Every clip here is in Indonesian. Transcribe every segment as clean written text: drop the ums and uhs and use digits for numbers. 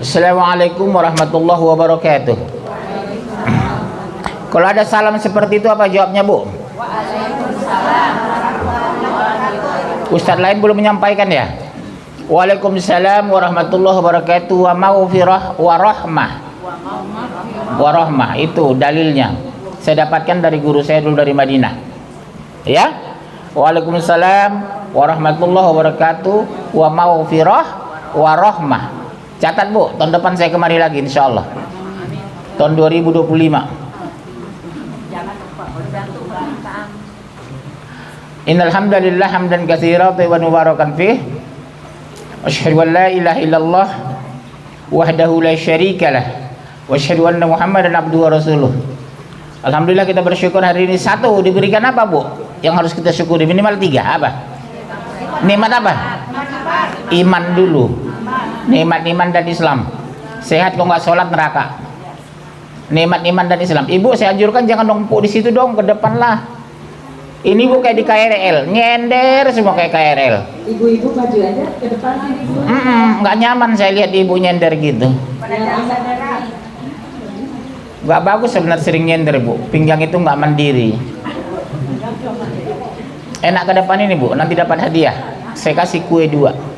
Assalamualaikum warahmatullahi wabarakatuh. Kalau ada salam seperti itu apa jawabnya, Bu? Waalaikumsalam. Ustadz lain belum menyampaikan ya? Waalaikumsalam warahmatullahi wabarakatuh wa maghfirah wa rahmah. Wa rahmah itu dalilnya. Saya dapatkan dari guru saya dulu dari Madinah. Ya? Waalaikumsalam warahmatullahi wabarakatuh wa maghfirah wa rahmah. Catat, Bu, tahun depan saya kemari lagi insyaallah. Tahun 2025. Innal hamdalillah hamdan katsiran tayyiban mubarakan fih. Asyhadu an la ilaha illallah wahdahu la syarikalah wa asyhadu anna Muhammadan abduhu wa rasuluh. Alhamdulillah kita bersyukur hari ini satu diberikan apa, Bu? Yang harus kita syukuri minimal 3 apa? Nikmat apa? Iman dulu. Nikmat iman dan Islam. Sehat kok nggak sholat neraka. Nikmat iman dan Islam. Ibu saya anjurkan jangan numpuk di situ dong, ke depan lah. Ini Bu kayak di KRL, nyender semua kayak KRL. Ibu-ibu maju aja ke depan. Nggak nyaman saya lihat ibu nyender gitu. Nggak bagus sebenarnya sering nyender, Bu. Pinggang itu nggak mandiri. Enak ke depan ini, Bu. Nanti dapat hadiah. Saya kasih kue 2.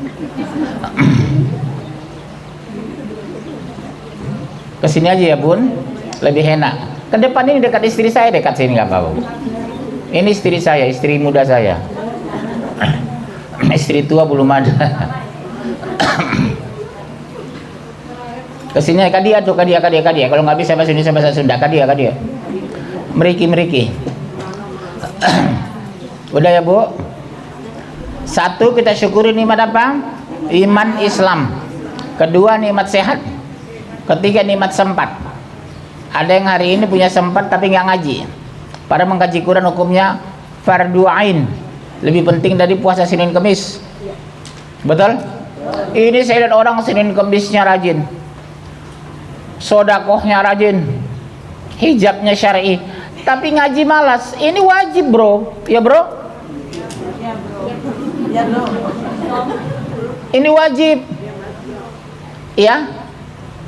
Kesini aja ya, Bun. Lebih enak. Ke depan ini dekat istri saya, dekat sini nggak apa-apa, Bu. Ini istri saya, istri muda saya. Istri tua belum ada. Kesini kadia tuh, kadia. Kalau nggak bisa bahasa Indonesia, bahasa Sunda, kadia. Meriki. Udah ya, Bu. 1 kita syukuri nikmat apa? Iman Islam. 2 nikmat sehat. 3 nikmat sempat. Ada yang hari ini punya sempat tapi nggak ngaji. Pada mengkaji Quran hukumnya fardu ain, lebih penting dari puasa Senin Kemis. Betul? Ini saya lihat orang Senin Kemisnya rajin, sodakohnya rajin, hijabnya syar'i, tapi ngaji malas. Ini wajib, Bro. Ya, Bro? Ini wajib. Ya.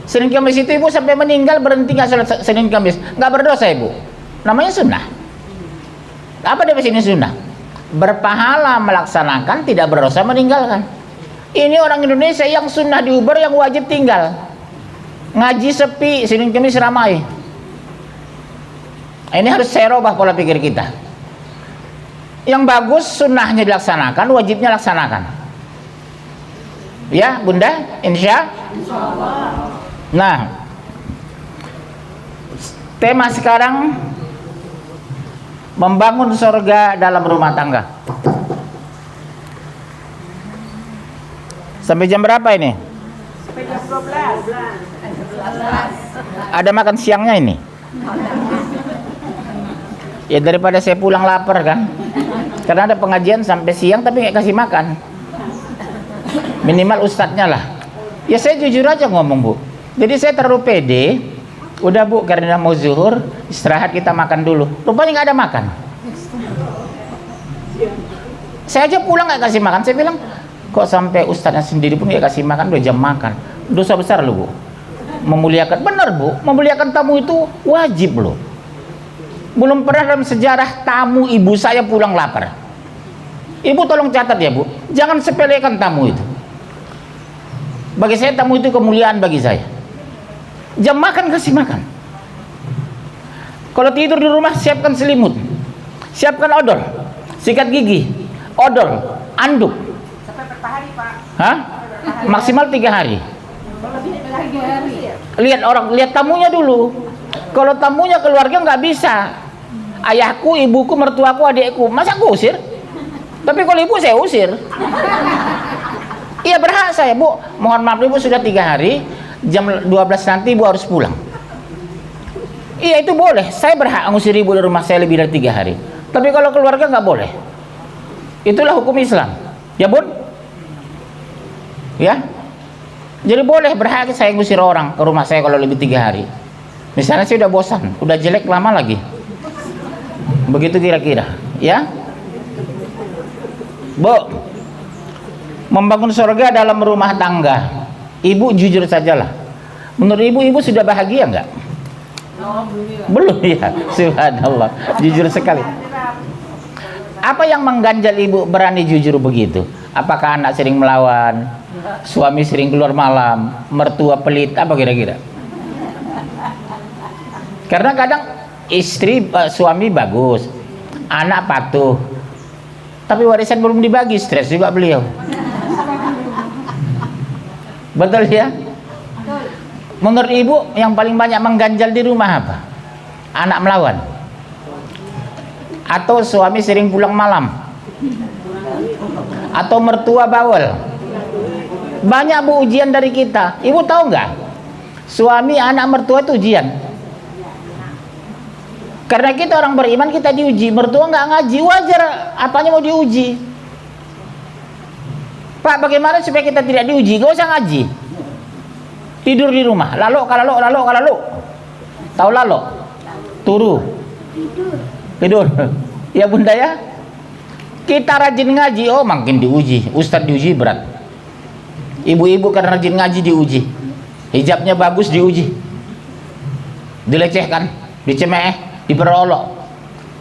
Senin Kemis itu ibu sampai meninggal berhenti nggak sholat Senin Kemis, nggak berdosa, Ibu. Namanya sunnah. Apa dia sini sunnah? Berpahala melaksanakan, tidak berdosa meninggalkan. Ini orang Indonesia yang sunnah diuber, yang wajib tinggal. Ngaji sepi, Senin Kemis ramai. Ini harus saya robah pola pikir kita. Yang bagus sunnahnya dilaksanakan, wajibnya laksanakan. Ya, Bunda, insya Allah. Nah, tema sekarang membangun surga dalam rumah tangga. Sampai jam berapa ini? Sampai jam 12. Ada makan siangnya ini? Ya daripada saya pulang lapar kan. Karena ada pengajian sampai siang tapi nggak kasih makan. Minimal ustadznya lah. Ya saya jujur aja ngomong, Bu. Jadi saya terlalu pede. Udah, Bu, karena mau zuhur, istirahat, kita makan dulu. Rupanya nggak ada makan. Saya aja pulang nggak kasih makan. Saya bilang, kok sampai ustadznya sendiri pun nggak kasih makan, udah jam makan. Dosa besar loh, Bu. Memuliakan, benar, Bu. Memuliakan tamu itu wajib loh. Belum pernah dalam sejarah tamu ibu saya pulang lapar. Ibu tolong catat ya, Bu. Jangan sepelekan tamu itu. Bagi saya tamu itu kemuliaan bagi saya. Jam makan kasih makan. Kalau tidur di rumah siapkan selimut, siapkan odol, sikat gigi, odol, anduk. Sampai berapa hari, Pak? Hah? Maksimal 3 hari. Kalau lebih dari 3 hari. Lihat tamunya dulu. Kalau tamunya keluarga nggak bisa. Ayahku, ibuku, mertuaku, adikku, masa aku usir? Tapi kalau ibu saya usir. Iya berhak saya, Bu. Mohon maaf ibu sudah 3 hari. Jam 12 nanti ibu harus pulang. Iya itu boleh. Saya berhak ngusir ibu dari rumah saya lebih dari 3 hari. Tapi kalau keluarga nggak boleh. Itulah hukum Islam. Ya, Bun? Ya. Jadi boleh berhak saya ngusir orang ke rumah saya kalau lebih 3 hari. Misalnya saya udah bosan, udah jelek lama lagi. Begitu kira-kira, ya. Bu, membangun surga dalam rumah tangga. Ibu jujur sajalah. Menurut ibu-ibu sudah bahagia nggak? Belum ya, subhanallah, jujur sekali. Apa yang mengganjal ibu berani jujur begitu? Apakah anak sering melawan, suami sering keluar malam, mertua pelit, apa kira-kira? Karena kadang suami bagus, anak patuh, tapi warisan belum dibagi, stres juga beliau. Betul ya? Menurut ibu yang paling banyak mengganjal di rumah apa? Anak melawan? Atau suami sering pulang malam? Atau mertua bawel? Banyak bu ujian dari kita. Ibu tahu nggak? Suami anak mertua itu ujian. Karena kita orang beriman, kita diuji. Mertua nggak ngaji, wajar. Apanya mau diuji? Pak, bagaimana supaya kita tidak diuji? Gak usah ngaji. Tidur di rumah, lalu. Tahu lalu? Turu. Tidur. Ya bunda ya. Kita rajin ngaji, oh makin diuji. Ustadz diuji berat. Ibu-ibu karena rajin ngaji diuji. Hijabnya bagus diuji. Dilecehkan, dicemeh, diperolok.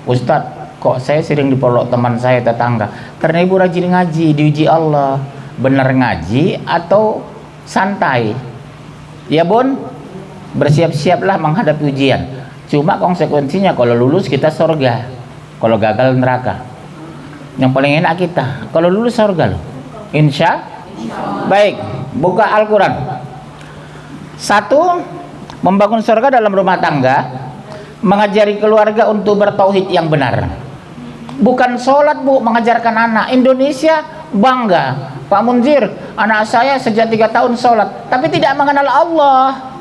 Ustadz, kok saya sering diperolok teman saya, tetangga? Karena ibu rajin ngaji, diuji Allah. Benar ngaji atau santai? Ya bun, bersiap-siaplah menghadapi ujian. Cuma konsekuensinya kalau lulus kita surga, kalau gagal neraka. Yang paling enak kita kalau lulus surga loh, insya. Baik, buka Al-Quran. 1. Membangun surga dalam rumah tangga, mengajari keluarga untuk bertauhid yang benar. Bukan sholat bu, mengajarkan anak. Indonesia bangga, Pak Munzir, anak saya sejak 3 tahun sholat, tapi tidak mengenal Allah.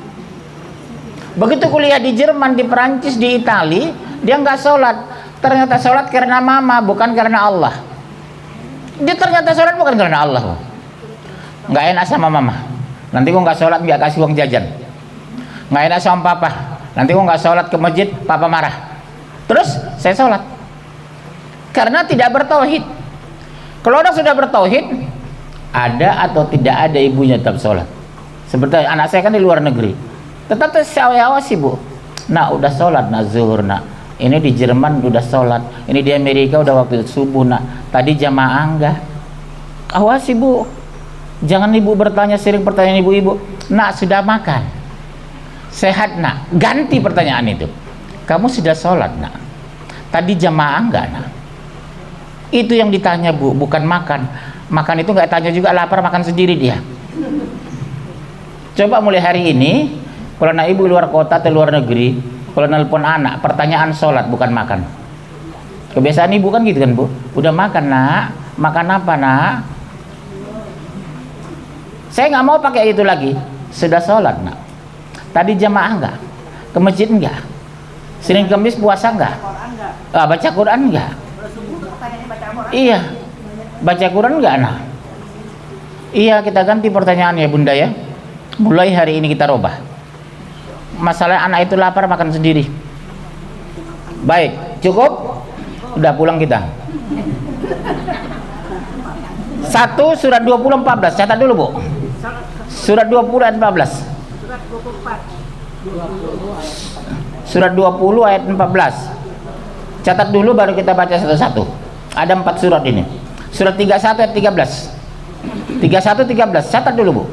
Begitu kuliah di Jerman, di Perancis, di Itali, dia nggak sholat. Ternyata sholat karena mama, bukan karena Allah. Dia ternyata sholat bukan karena Allah. Nggak enak sama mama, nanti gua nggak sholat nggak kasih uang jajan. Nggak enak sama papa, nanti gua nggak sholat ke masjid, papa marah. Terus saya sholat karena tidak bertauhid. Kalau orang sudah bertauhid, ada atau tidak ada ibunya tetap sholat. Seperti anak saya kan di luar negeri, tetap saya awasi bu. Nak udah sholat, nak zuhur nak. Ini di Jerman udah sholat. Ini di Amerika udah waktu subuh nak. Tadi jamaah enggak. Awasi bu. Jangan ibu bertanya sering pertanyaan ibu-ibu. Nak sudah makan? Sehat nak? Ganti pertanyaan itu. Kamu sudah sholat nak? Tadi jamaah enggak nak? Itu yang ditanya bu, bukan makan. Makan itu nggak tanya juga, lapar makan sendiri dia. Coba mulai hari ini, kalau anak ibu luar kota atau luar negeri, kalau nelpon anak, pertanyaan sholat bukan makan. Kebiasaan ibu kan gitu kan bu, udah makan nak, makan apa nak? Saya nggak mau pakai itu lagi. Sudah sholat nak? Tadi jamaah nggak? Ke masjid nggak? Senin Kamis puasa nggak? Baca Quran nggak? Iya, baca Quran nggak nak? Iya, kita ganti pertanyaannya bunda ya. Mulai hari ini kita robah. Masalah anak itu lapar makan sendiri. Baik, cukup? Udah pulang kita. 1 surat 20:14, catat dulu bu. Surat 20 ayat 14. Surat 20 ayat 14. Catat dulu baru kita baca satu-satu. Ada 4 surat ini. Surat 31 ayat 13. 31 13, catat dulu bu.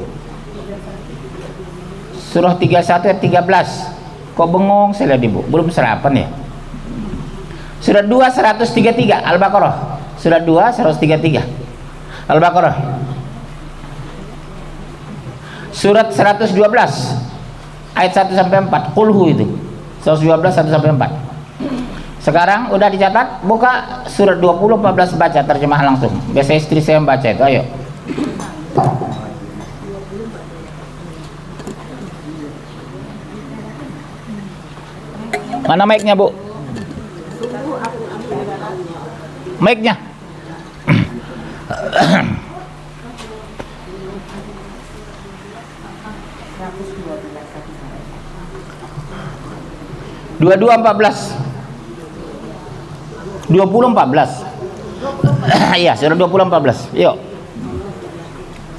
Surah 31 ayat 13. Kok bengong saya lihat ibu, belum sarapan ya. Surat 2 133 Al-Baqarah. Surat 2 133 Al-Baqarah. Surat 112 ayat 1 sampai 4 Qulhu itu. 112 1 sampai 4. Sekarang udah dicatat, buka surat 20 14 baca terjemah langsung. Biasa istri saya membaca itu, ayo. Mana mic-nya, Bu? Mic-nya. Dua 14. 20 14. Iya, surat 20 14. Yuk.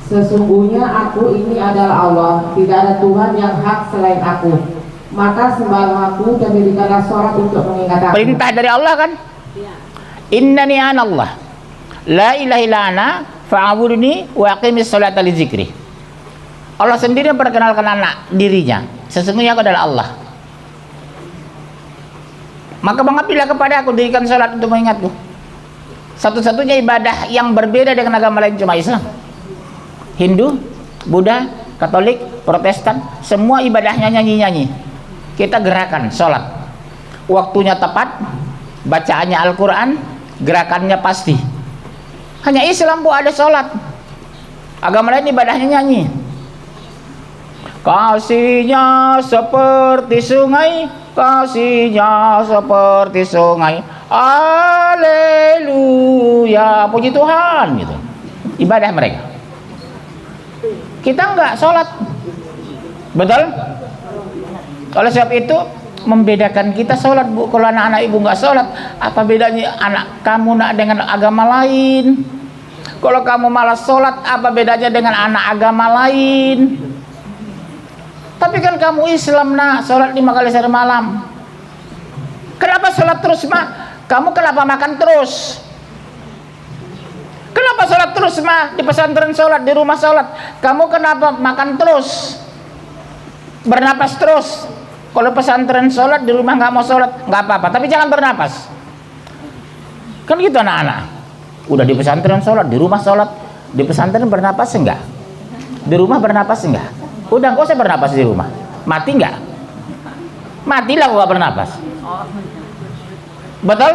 Sesungguhnya aku ini adalah Allah, tidak ada Tuhan yang hak selain aku. Maka sembahlah aku dan dirikanlah sholat untuk mengingat aku. Perintah dari Allah kan? Innani ana Allah, la ilaha illa ana fa'budni wa aqimis sholata li dzikri. Allah sendiri yang perkenalkan anak dirinya, sesungguhnya aku adalah Allah. Maka mengabdilah kepada aku, dirikan sholat untuk mengingatku. Satu-satunya ibadah yang berbeda dengan agama lain cuma Islam. Hindu, Buddha, Katolik, Protestan, semua ibadahnya nyanyi-nyanyi. Kita gerakan sholat, waktunya tepat, bacaannya Al-Quran, gerakannya pasti. Hanya Islam bu ada sholat, agama lain ibadahnya nyanyi. Kasihnya seperti sungai, kasihnya seperti sungai, haleluya, puji Tuhan, gitu ibadah mereka. Kita enggak sholat, betul? Oleh sebab itu membedakan kita sholat bu. Kalau anak-anak ibu nggak sholat, apa bedanya anak kamu nak dengan agama lain? Kalau kamu malas sholat, apa bedanya dengan anak agama lain? Tapi kan kamu Islam nak sholat 5 kali sehari malam. Kenapa sholat terus mah? Kamu kenapa makan terus? Kenapa sholat terus mah? Di pesantren sholat, di rumah sholat. Kamu kenapa makan terus? Bernapas terus. Kalau pesantren sholat, di rumah nggak mau sholat, nggak apa-apa. Tapi jangan bernapas. Kan gitu anak-anak. Udah di pesantren sholat, di rumah sholat. Di pesantren bernapas enggak? Di rumah bernapas enggak? Udah kok saya bernapas di rumah. Mati enggak? Matilah gua bernapas. Betul?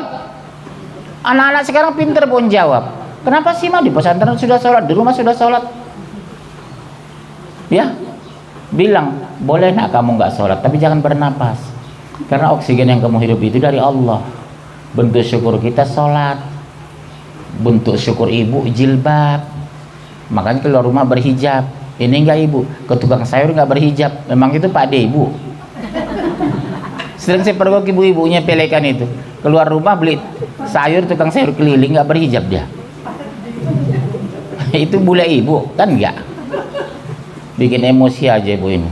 Anak-anak sekarang pinter pun jawab. Kenapa sih mah di pesantren sudah sholat, di rumah sudah sholat? Ya, bilang boleh nak kamu nggak sholat, tapi jangan bernapas. Karena oksigen yang kamu hidup itu dari Allah. Bentuk syukur kita sholat. Bentuk syukur ibu jilbab. Makanya keluar rumah berhijab. Ini enggak ibu, ke tukang sayur nggak berhijab. Memang itu Pak De ibu. Sering saya pergok ibu-ibunya pelekan itu. Keluar rumah beli sayur, tukang sayur keliling nggak berhijab dia. Itu bule ibu kan enggak? Bikin emosi aja ibu ini.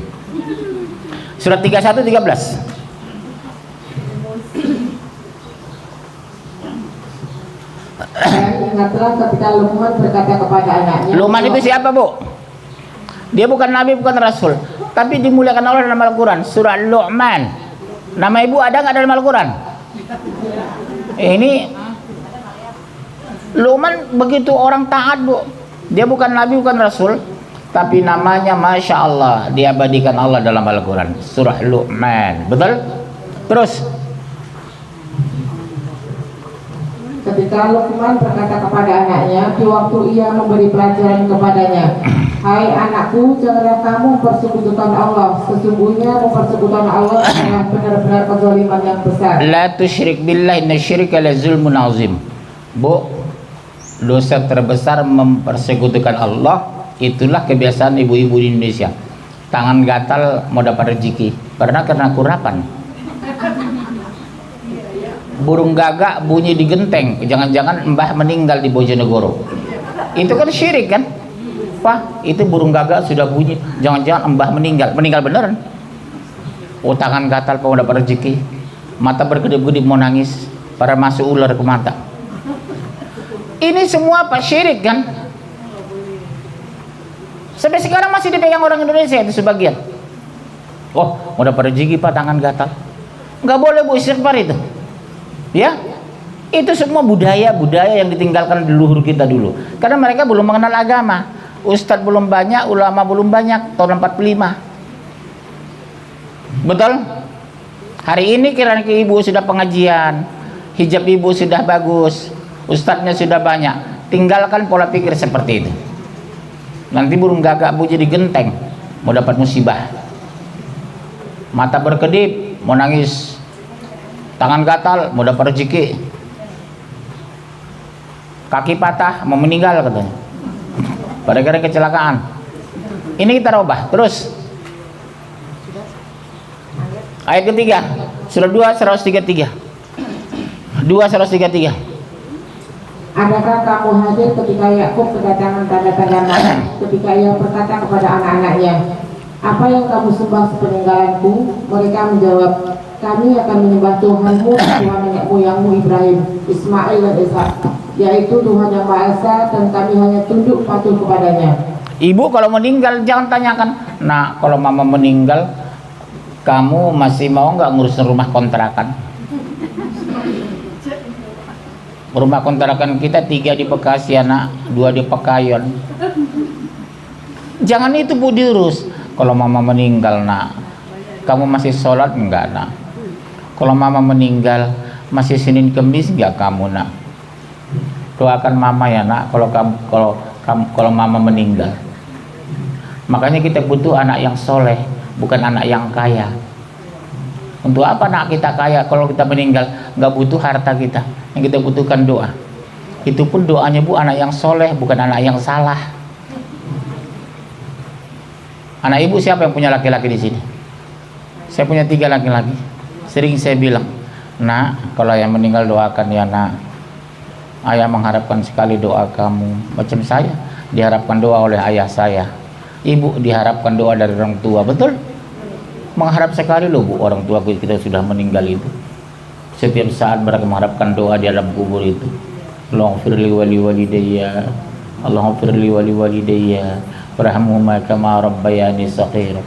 Surat 31 13. Dan ingatlah ketika Luqman berkata kepada anaknya. Luqman itu siapa bu? Dia bukan nabi, bukan rasul, tapi dimuliakan Allah dalam Al-Quran. Surah Luqman. Nama ibu ada nggak dalam Al-Quran? Ini Luqman begitu orang taat bu. Dia bukan nabi, bukan rasul, tapi namanya Masya Allah diabadikan Allah dalam Al-Quran. Surah Luqman. Betul? Terus ketika Luqman berkata kepada anaknya di waktu ia memberi pelajaran kepadanya, hai anakku, janganlah kamu mempersekutukan Allah. Sesungguhnya mempersekutukan Allah adalah benar-benar kezaliman yang besar. La tusyrik billah, inna syirka la zulmun azim. Bu, dosa terbesar mempersekutukan Allah. Itulah kebiasaan ibu-ibu di Indonesia. Tangan gatal mau dapat rezeki. Pernah kena kurapan. Burung gagak bunyi di genteng. Jangan-jangan mbah meninggal di Bojonegoro. Itu kan syirik kan? Wah, itu burung gagak sudah bunyi. Jangan-jangan mbah meninggal. Meninggal beneran. Oh, tangan gatal mau dapat rezeki. Mata berkedip-kedip mau nangis. Para masuk ular ke mata. Ini semua apa? Syirik kan? Sampai sekarang masih dipegang orang Indonesia itu sebagian. Oh, mau dapat rezeki pak tangan gatal. Nggak boleh bu, istighfar itu. Ya, itu semua budaya-budaya yang ditinggalkan leluhur kita dulu. Karena mereka belum mengenal agama. Ustadz belum banyak, ulama belum banyak. Tahun 45. Betul? Hari ini kira-kira ibu sudah pengajian, hijab ibu sudah bagus, ustadznya sudah banyak. Tinggalkan pola pikir seperti itu. Nanti burung gagak bu jadi genteng, mau dapat musibah. Mata berkedip, mau nangis. Tangan gatal, mau dapat rezeki. Kaki patah, mau meninggal katanya. Gara-gara kecelakaan. Ini kita robah. Terus ayat ketiga, surah 2 133. 2 133. Adakah kamu hadir ketika Yakub kedatangan tanda-tanda maut, ketika ia berkata kepada anak-anaknya, apa yang kamu sembah sepeninggalanku? Mereka menjawab, kami akan menyembah Tuhanmu, Tuhan nenek moyangmu Ibrahim, Ismail dan Ishak, yaitu Tuhan yang Maha Esa, dan kami hanya tunduk patuh kepadanya. Ibu kalau meninggal jangan tanyakan, nah kalau mama meninggal kamu masih mau nggak ngurusin rumah kontrakan? Rumah kontrakan kita 3 di Bekasi anak, 2 di Pekayon. Jangan itu bu diurus. Kalau mama meninggal nak, kamu masih sholat enggak nak? Kalau mama meninggal masih Senin Kemis enggak kamu nak? Doakan mama ya nak. Kalau mama meninggal. Makanya kita butuh anak yang soleh, bukan anak yang kaya. Untuk apa nak kita kaya kalau kita meninggal? Nggak butuh harta kita. Yang kita butuhkan doa. Itu pun doanya bu anak yang soleh, bukan anak yang salah. Anak ibu siapa yang punya laki-laki di sini? Saya punya 3 laki-laki. Sering saya bilang, nak kalau yang meninggal doakan ya nak. Ayah mengharapkan sekali doa kamu. Macam saya diharapkan doa oleh ayah saya. Ibu diharapkan doa dari orang tua. Betul? Mengharap sekali loh bu orang tua kita sudah meninggal itu. Setiap saat mereka mengharapkan doa di dalam kubur itu. Allahumma firli wali walidayya, Allahumma firli wali walidayya, warhamhuma kama rabbayani shaghira.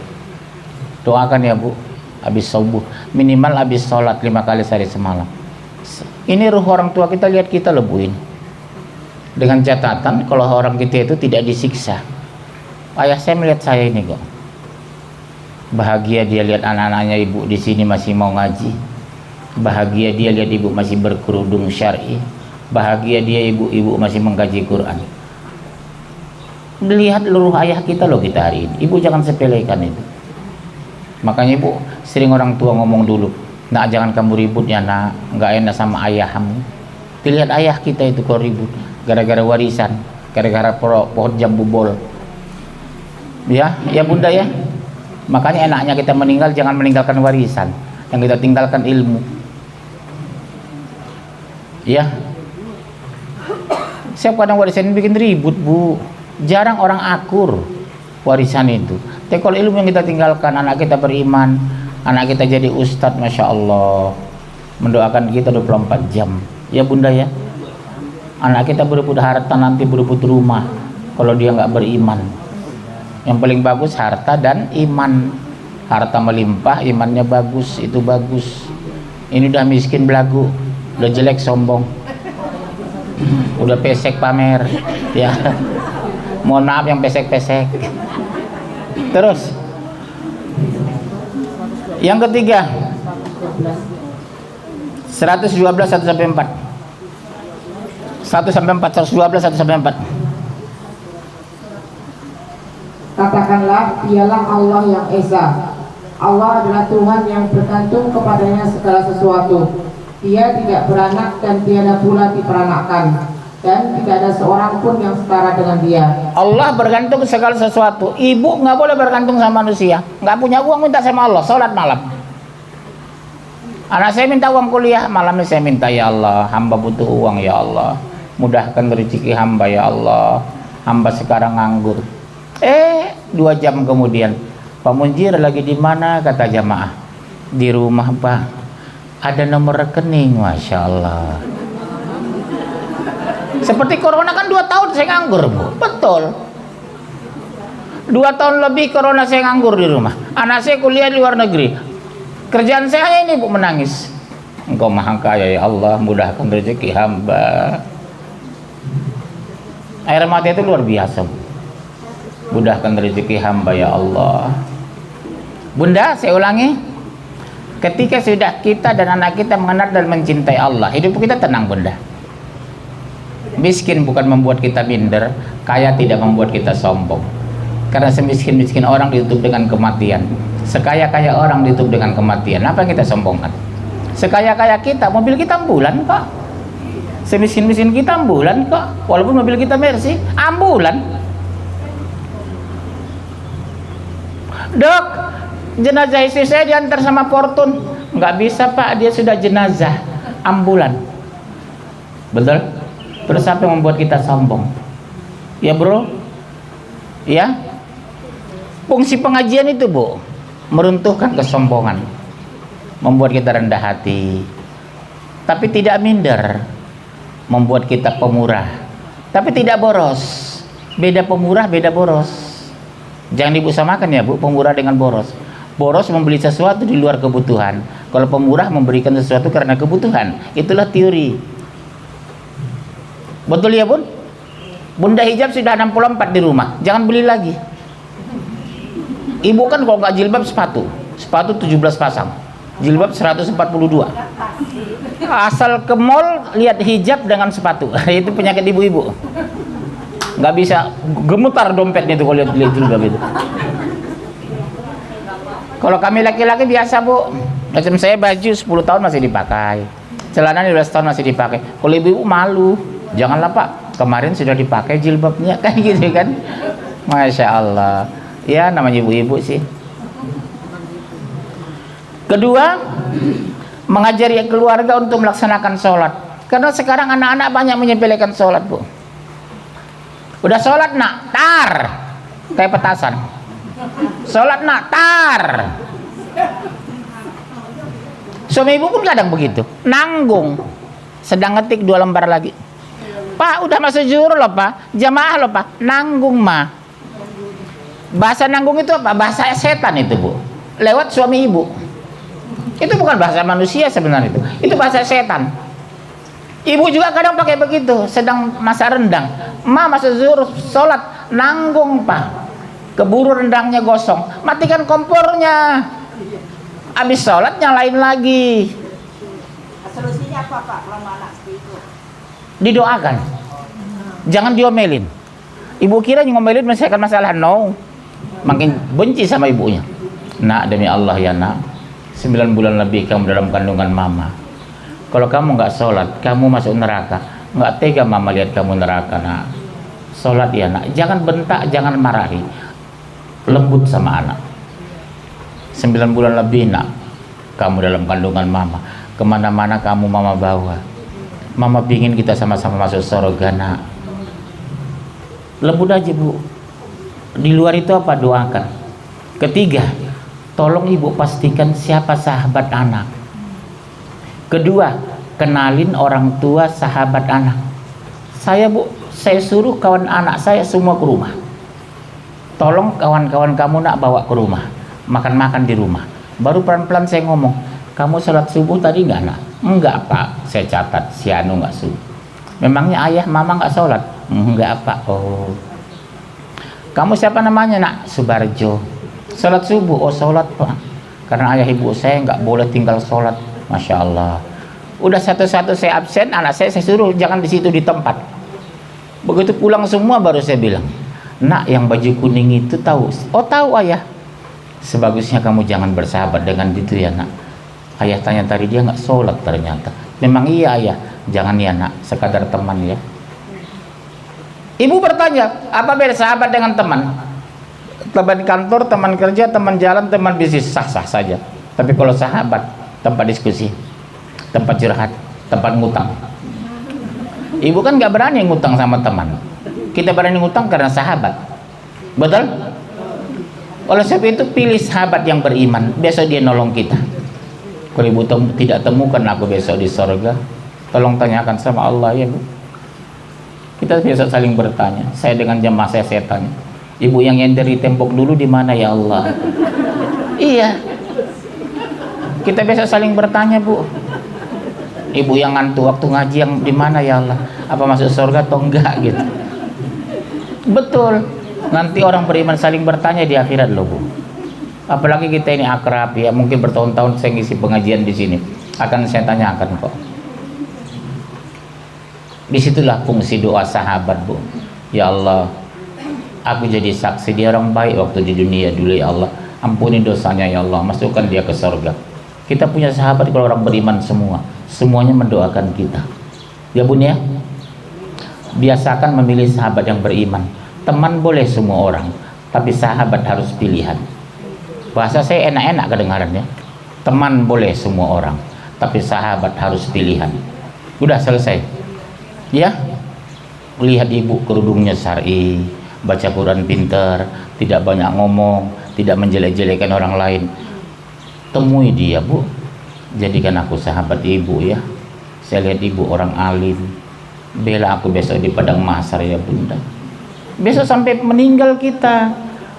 Doakan ya bu, habis subuh, minimal habis sholat 5 kali sehari semalam. Ini ruh orang tua kita, lihat kita loh bu ini. Dengan catatan kalau orang kita itu tidak disiksa. Ayah saya melihat saya ini kok. Bahagia dia lihat anak-anaknya ibu di sini masih mau ngaji. Bahagia dia lihat ibu masih berkerudung syar'i. Bahagia dia ibu-ibu masih mengkaji Quran. Lihat luruh ayah kita loh kita hari ini. Ibu jangan sepelekan itu. Makanya ibu sering orang tua ngomong dulu, nak jangan kamu ribut ya nak, nggak enak sama ayahmu. Dilihat ayah kita itu kalau ribut gara-gara warisan, gara-gara pohon jambu bol. Ya bunda ya. Makanya enaknya kita meninggal jangan meninggalkan warisan, yang kita tinggalkan ilmu. Ya. Siapa kadang warisan bikin ribut bu. Jarang orang akur warisan itu. Tapi kalau ilmu yang kita tinggalkan, anak kita beriman, anak kita jadi ustadz, masya Allah, mendoakan kita 24 jam. Ya bunda ya. Anak kita berebut harta nanti berebut rumah kalau dia nggak beriman. Yang paling bagus harta dan iman. Harta melimpah, imannya bagus, itu bagus. Ini udah miskin belagu, udah jelek sombong, udah pesek pamer, ya. Mohon maaf yang pesek-pesek. Terus, yang ketiga, 112 1 sampai 4. 1 sampai 4, 112 1 sampai 4. Katakanlah, dialah Allah yang Esa. Allah adalah Tuhan yang bergantung kepadanya segala sesuatu. Dia tidak beranak dan tiada pula diperanakan, dan tidak ada seorang pun yang setara dengan dia. Allah bergantung segala sesuatu. Ibu nggak boleh bergantung sama manusia. Nggak punya uang minta sama Allah, sholat malam. Anak saya minta uang kuliah, malamnya saya minta, ya Allah, hamba butuh uang ya Allah, mudahkan rezeki hamba ya Allah, hamba sekarang nganggur. 2 jam kemudian, Pak Munjir lagi di mana? Kata jamaah, di rumah Pak, ada nomor rekening. Masya Allah. Seperti corona kan 2 tahun saya nganggur bu. Betul, 2 tahun lebih corona saya nganggur di rumah. Anak saya kuliah di luar negeri. Kerjaan saya hanya ini bu, menangis. Engkau maha kaya ya Allah, mudahkan rezeki hamba. Air mata itu luar biasa bu. Mudahkan rezeki hamba ya Allah. Bunda, saya ulangi, ketika sudah kita dan anak kita mengenal dan mencintai Allah, hidup kita tenang bunda. Miskin bukan membuat kita minder, kaya tidak membuat kita sombong. Karena semiskin-miskin orang ditutup dengan kematian, sekaya-kaya orang ditutup dengan kematian. Apa yang kita sombongkan? Sekaya-kaya kita, mobil kita ambulan kok. Semiskin-miskin kita ambulan kok. Walaupun mobil kita Mercy, ambulan. Dok, jenazah istri saya diantar sama Fortun. Nggak bisa pak, dia sudah jenazah ambulan. Betul? Terus apa yang membuat kita sombong? Ya bro, ya. Fungsi pengajian itu bu, meruntuhkan kesombongan, membuat kita rendah hati, tapi tidak minder, membuat kita pemurah, tapi tidak boros. Beda pemurah, beda boros. Jangan ibu samakan ya bu, pemurah dengan boros. Boros membeli sesuatu di luar kebutuhan. Kalau pemurah memberikan sesuatu karena kebutuhan. Itulah teori. Betul ya bun? Bunda hijab sudah 64 di rumah, jangan beli lagi. Ibu kan kalau nggak jilbab sepatu 17 pasang, jilbab 142. Asal ke mall lihat hijab dengan sepatu. Itu penyakit ibu-ibu. Nggak bisa gemetar dompetnya itu kalau lihat jilbab itu. Kalau kami laki-laki biasa bu, macam saya baju 10 tahun masih dipakai, celana 12 tahun masih dipakai. Kalau ibu-ibu malu, janganlah pak, kemarin sudah dipakai jilbabnya, kan gitu kan. Masya Allah. Ya namanya ibu-ibu sih. Kedua, mengajari keluarga untuk melaksanakan sholat. Karena sekarang anak-anak banyak menyepelekan sholat bu. Udah sholat nak, tar, kayak petasan. Sholat nak, tar. Suami ibu pun kadang begitu, nanggung. Sedang ngetik 2 lembar lagi. Pak udah masuk zuhur loh pak, jamaah loh pak, nanggung mah. Bahasa nanggung itu apa? Bahasa setan itu bu, lewat suami ibu. Itu bukan bahasa manusia sebenarnya itu bahasa setan. Ibu juga kadang pakai begitu, sedang masa rendang. Ma masuk zuhur sholat, nanggung pak, keburu rendangnya gosong, matikan kompornya. Habis sholat nyalain lagi. Solusinya apa pak kalau anak seperti itu? Didoakan, jangan diomelin. Ibu kira ngomelin menyelesaikan masalah, no, makin benci sama ibunya. Nak, demi Allah ya nak, 9 bulan lebih kamu dalam kandungan mama. Kalau kamu nggak sholat, kamu masuk neraka. Nggak tega mama lihat kamu neraka nak. Sholat ya nak, jangan bentak, jangan marahi, lembut sama anak. 9 bulan lebih nak, kamu dalam kandungan mama. Kemana-mana kamu mama bawa. Mama pingin kita sama-sama masuk surga nak. Lembut aja bu. Di luar itu apa? Doakan. Ketiga, tolong ibu pastikan siapa sahabat anak. Kedua, kenalin orang tua sahabat anak. Saya bu, saya suruh kawan anak saya semua ke rumah. Tolong kawan-kawan kamu nak bawa ke rumah, makan-makan di rumah. Baru pelan-pelan saya ngomong, kamu sholat subuh tadi nggak nak? Enggak pak, saya catat si Anu nggak subuh. Memangnya ayah mama nggak sholat? Enggak pak. Oh, kamu siapa namanya nak? Subarjo. Sholat subuh? Oh sholat pak, karena ayah ibu saya nggak boleh tinggal sholat. Masya Allah. Udah satu-satu saya absen, anak saya suruh jangan di situ di tempat. Begitu pulang semua baru saya bilang, nak yang baju kuning itu tahu? Oh tahu ayah. Sebagusnya kamu jangan bersahabat dengan itu ya nak. Ayah tanya tadi dia nggak sholat ternyata. Memang iya ayah. Jangan ya nak, sekadar teman ya. Ibu bertanya, apa beda sahabat dengan teman? Teman kantor, teman kerja, teman jalan, teman bisnis, sah-sah saja. Tapi kalau sahabat, tempat diskusi, tempat curhat, tempat ngutang. Ibu kan nggak berani ngutang sama teman. Kita berani ngutang karena sahabat. Betul? Oleh sebab itu pilih sahabat yang beriman. Besok dia nolong kita. Kalau ibu tidak temukan aku besok di sorga, tolong tanyakan sama Allah ya bu. Kita biasa saling bertanya. Saya dengan jemaah saya tanya, ibu yang nyender di tembok dulu di mana ya Allah? Iya. Kita biasa saling bertanya bu. Ibu yang ngantuk waktu ngaji yang di mana ya Allah? Apa masuk surga atau enggak gitu? Betul. Nanti orang beriman saling bertanya di akhirat loh bu. Apalagi kita ini akrab ya, mungkin bertahun-tahun saya ngisi pengajian di sini, akan saya tanyakan kok. Disitulah fungsi doa sahabat bu. Ya Allah, aku jadi saksi dia orang baik waktu di dunia dulu ya Allah. Ampuni dosanya ya Allah, masukkan dia ke surga. Kita punya sahabat kalau orang beriman semua, semuanya mendoakan kita. Ya bun ya. Biasakan memilih sahabat yang beriman. Teman boleh semua orang, tapi sahabat harus pilihan. Bahasa saya enak-enak kedengarannya. Teman boleh semua orang, tapi sahabat harus pilihan. Udah selesai. Ya, lihat ibu kerudungnya syar'i, baca Quran pinter, tidak banyak ngomong, tidak menjelek-jelekan orang lain. Temui dia, Bu. Jadikan aku sahabat ibu ya. Saya lihat ibu orang alim. Bela aku besok di padang mahsyar ya Bunda. Besok sampai meninggal kita,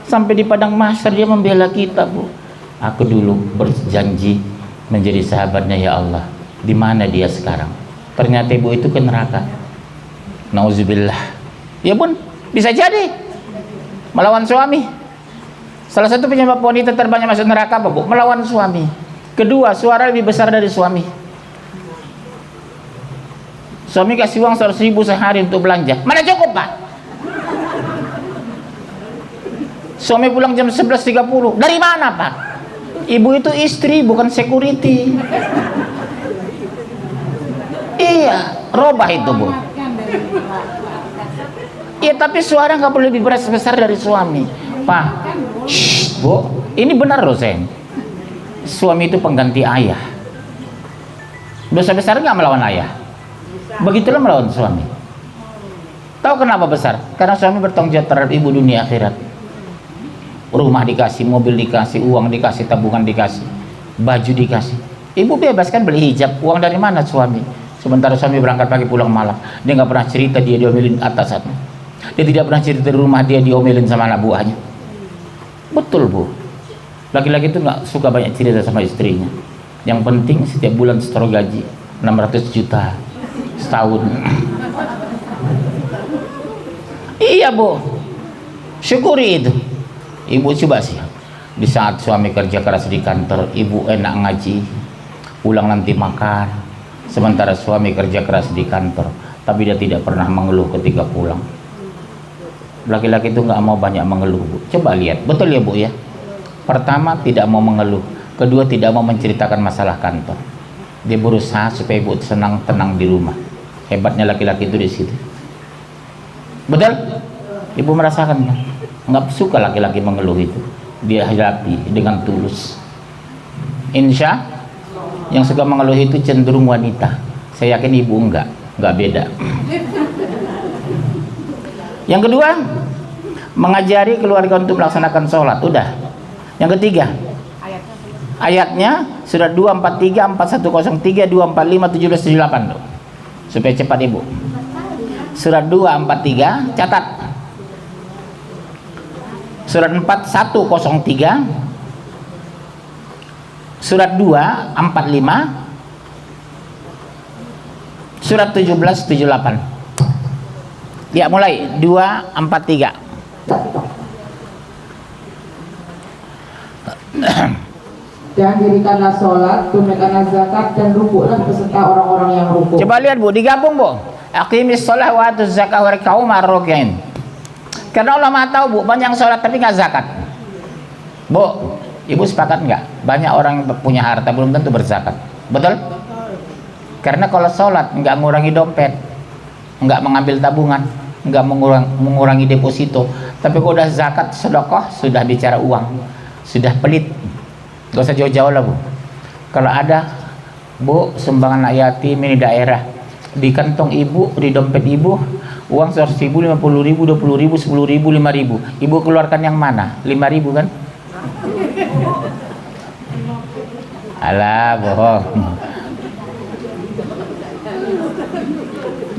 sampai di padang mahsyar dia membela kita, Bu. Aku dulu berjanji menjadi sahabatnya ya Allah. Di mana dia sekarang? Ternyata ibu itu ke neraka. Nauzubillah. Ya Bun, bisa jadi melawan suami. Salah satu penyebab wanita terbanyak masuk neraka apa, Bu? Melawan suami. Kedua, suara lebih besar dari suami. Suami kasih uang 100.000 sehari untuk belanja. Mana cukup, Pak? Suami pulang jam 11.30. Dari mana, Pak? Ibu itu istri, bukan security. Iya, robah itu, Bu. Iya, tapi suara nggak boleh lebih besar dari suami. Pak, shh, Bu, ini benar loh, Sen. Suami itu pengganti ayah. Dosa besar nggak melawan ayah? Begitulah melawan suami. Tahu kenapa besar? Karena suami bertanggung jawab terhadap ibu dunia akhirat. Rumah dikasih, mobil dikasih, uang dikasih, tabungan dikasih, baju dikasih. Ibu bebas kan beli hijab, uang dari mana suami? Sementara suami berangkat pagi pulang malam, dia nggak pernah cerita dia diomelin atasannya. Dia tidak pernah cerita di rumah dia diomelin sama anak buahnya. Betul, Bu. Laki-laki itu nggak suka banyak cerita sama istrinya. Yang penting setiap bulan setor gaji 600 juta setahun. Iya, Bu. Syukuri itu. Ibu coba sih. Di saat suami kerja keras di kantor, ibu enak ngaji, pulang nanti makan. Sementara suami kerja keras di kantor, tapi dia tidak pernah mengeluh ketika pulang. Laki-laki itu nggak mau banyak mengeluh, Bu. Coba lihat, betul ya, Bu ya. Pertama, tidak mau mengeluh. Kedua, tidak mau menceritakan masalah kantor. Dia berusaha supaya ibu senang tenang di rumah. Hebatnya laki-laki itu di situ. Betul? Ibu merasakan kan? Nggak suka laki-laki mengeluh itu. Dia hadapi dengan tulus. Insya yang suka mengeluh itu cenderung wanita. Saya yakin ibu nggak beda. Yang kedua, mengajari keluarga untuk melaksanakan sholat. Udah. Yang ketiga, ayatnya surat 243, 4103, 245, 1778 tuh. Supaya cepat ibu. Surat 243, catat. Surat 4103, surat 245, surat 1778. Ya, mulai 243. Dan dirikanlah sholat, tunaikanlah zakat, dan rukuklah beserta orang-orang yang rukuk. Coba lihat, Bu, digabung, Bu. Aqimis sholah wa atuz zakah warka'u ma'ar-raki'in. Karena Allah Maha tahu, Bu, banyak sholat tapi nggak zakat. Bu, ibu sepakat nggak? Banyak orang yang punya harta belum tentu berzakat. Betul? Karena kalau sholat nggak mengurangi dompet, nggak mengambil tabungan, nggak mengurangi deposito. Tapi kalau udah zakat, sedekah, sudah bicara uang, sudah pelit. Gak usah jauh-jauh lah, Bu. Kalau ada, Bu, sumbangan anak yatim ini daerah, di kantong ibu, di dompet ibu, uang 100.000, 50.000, 20.000, 10.000, 5.000. Ibu keluarkan yang mana? 5.000 kan? Alah, bohong.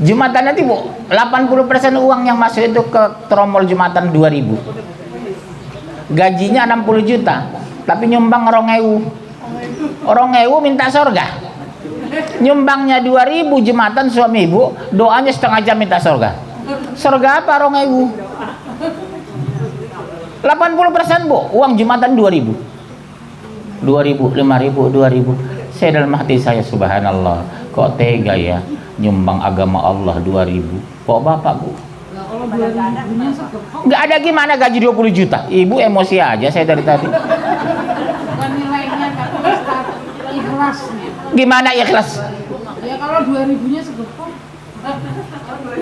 Jumatan nanti, Bu, 80% uang yang masuk itu ke tromol Jumatan 2.000. Gajinya 60 juta, tapi nyumbang 2.000 minta surga. Nyumbangnya 2.000 Jumatan suami ibu, doanya setengah jam minta surga. Surga apa 2.000? 80%, Bu, uang Jumatan 2.000. 2.000, 5.000, 2.000. Saya dalam hati saya, subhanallah, kok tega ya nyumbang agama Allah 2.000. Kok Bapak, Bu? Kalau 2.000-nya sedekah. Nggak ada gimana gaji 20 juta. Ibu emosi aja saya dari tadi. Bukan nilainya, tapi ikhlasnya. Gimana ikhlas? Ya kalau 2.000-nya sedekah.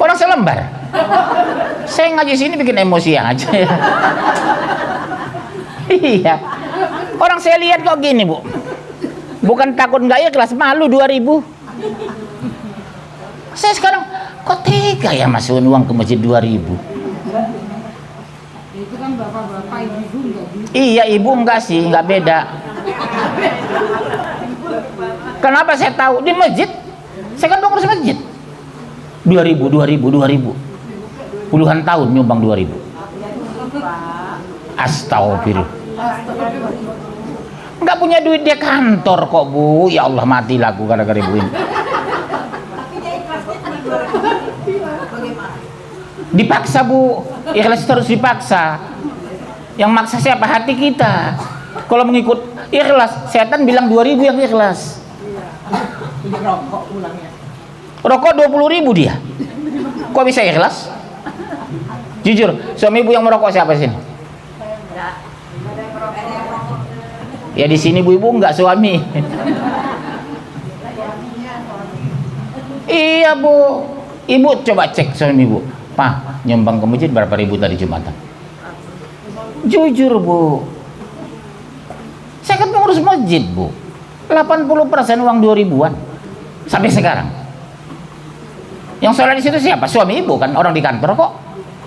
Orang selembar. Saya ngaji sini bikin emosi aja. Iya. Orang saya lihat kok gini, Bu. Bukan takut nggak ikhlas, malu 2.000. Saya sekarang Kok tega ya masukin uang ke masjid 2.000? Itu kan bapak-bapak, ibu enggak bisa. Iya, ibu enggak sih, enggak beda. Kenapa saya tahu? Di masjid. Saya kan pengurus masjid. 2.000. Puluhan tahun nyumbang 2.000. Astagfirullah. Enggak punya duit dia kantor kok, Bu. Ya Allah, mati laku gara-gara ibu ini. Dipaksa, Bu. Ikhlas terus dipaksa. Yang maksa siapa? Hati kita. Kalau mengikut ikhlas, setan bilang 2.000 yang ikhlas. Rokok 20.000 dia. Kok bisa ikhlas? Jujur, suami ibu yang merokok siapa sini? Ya di sini bu, ibu enggak suami. Iya bu, ibu coba cek suami ibu. Pak, nyumbang ke masjid berapa ribu tadi Jumatan? Jujur bu, saya kan pengurus masjid bu. 80% uang 2.000-an sampai sekarang. Yang sholat di situ siapa? Suami ibu kan, orang di kantor kok,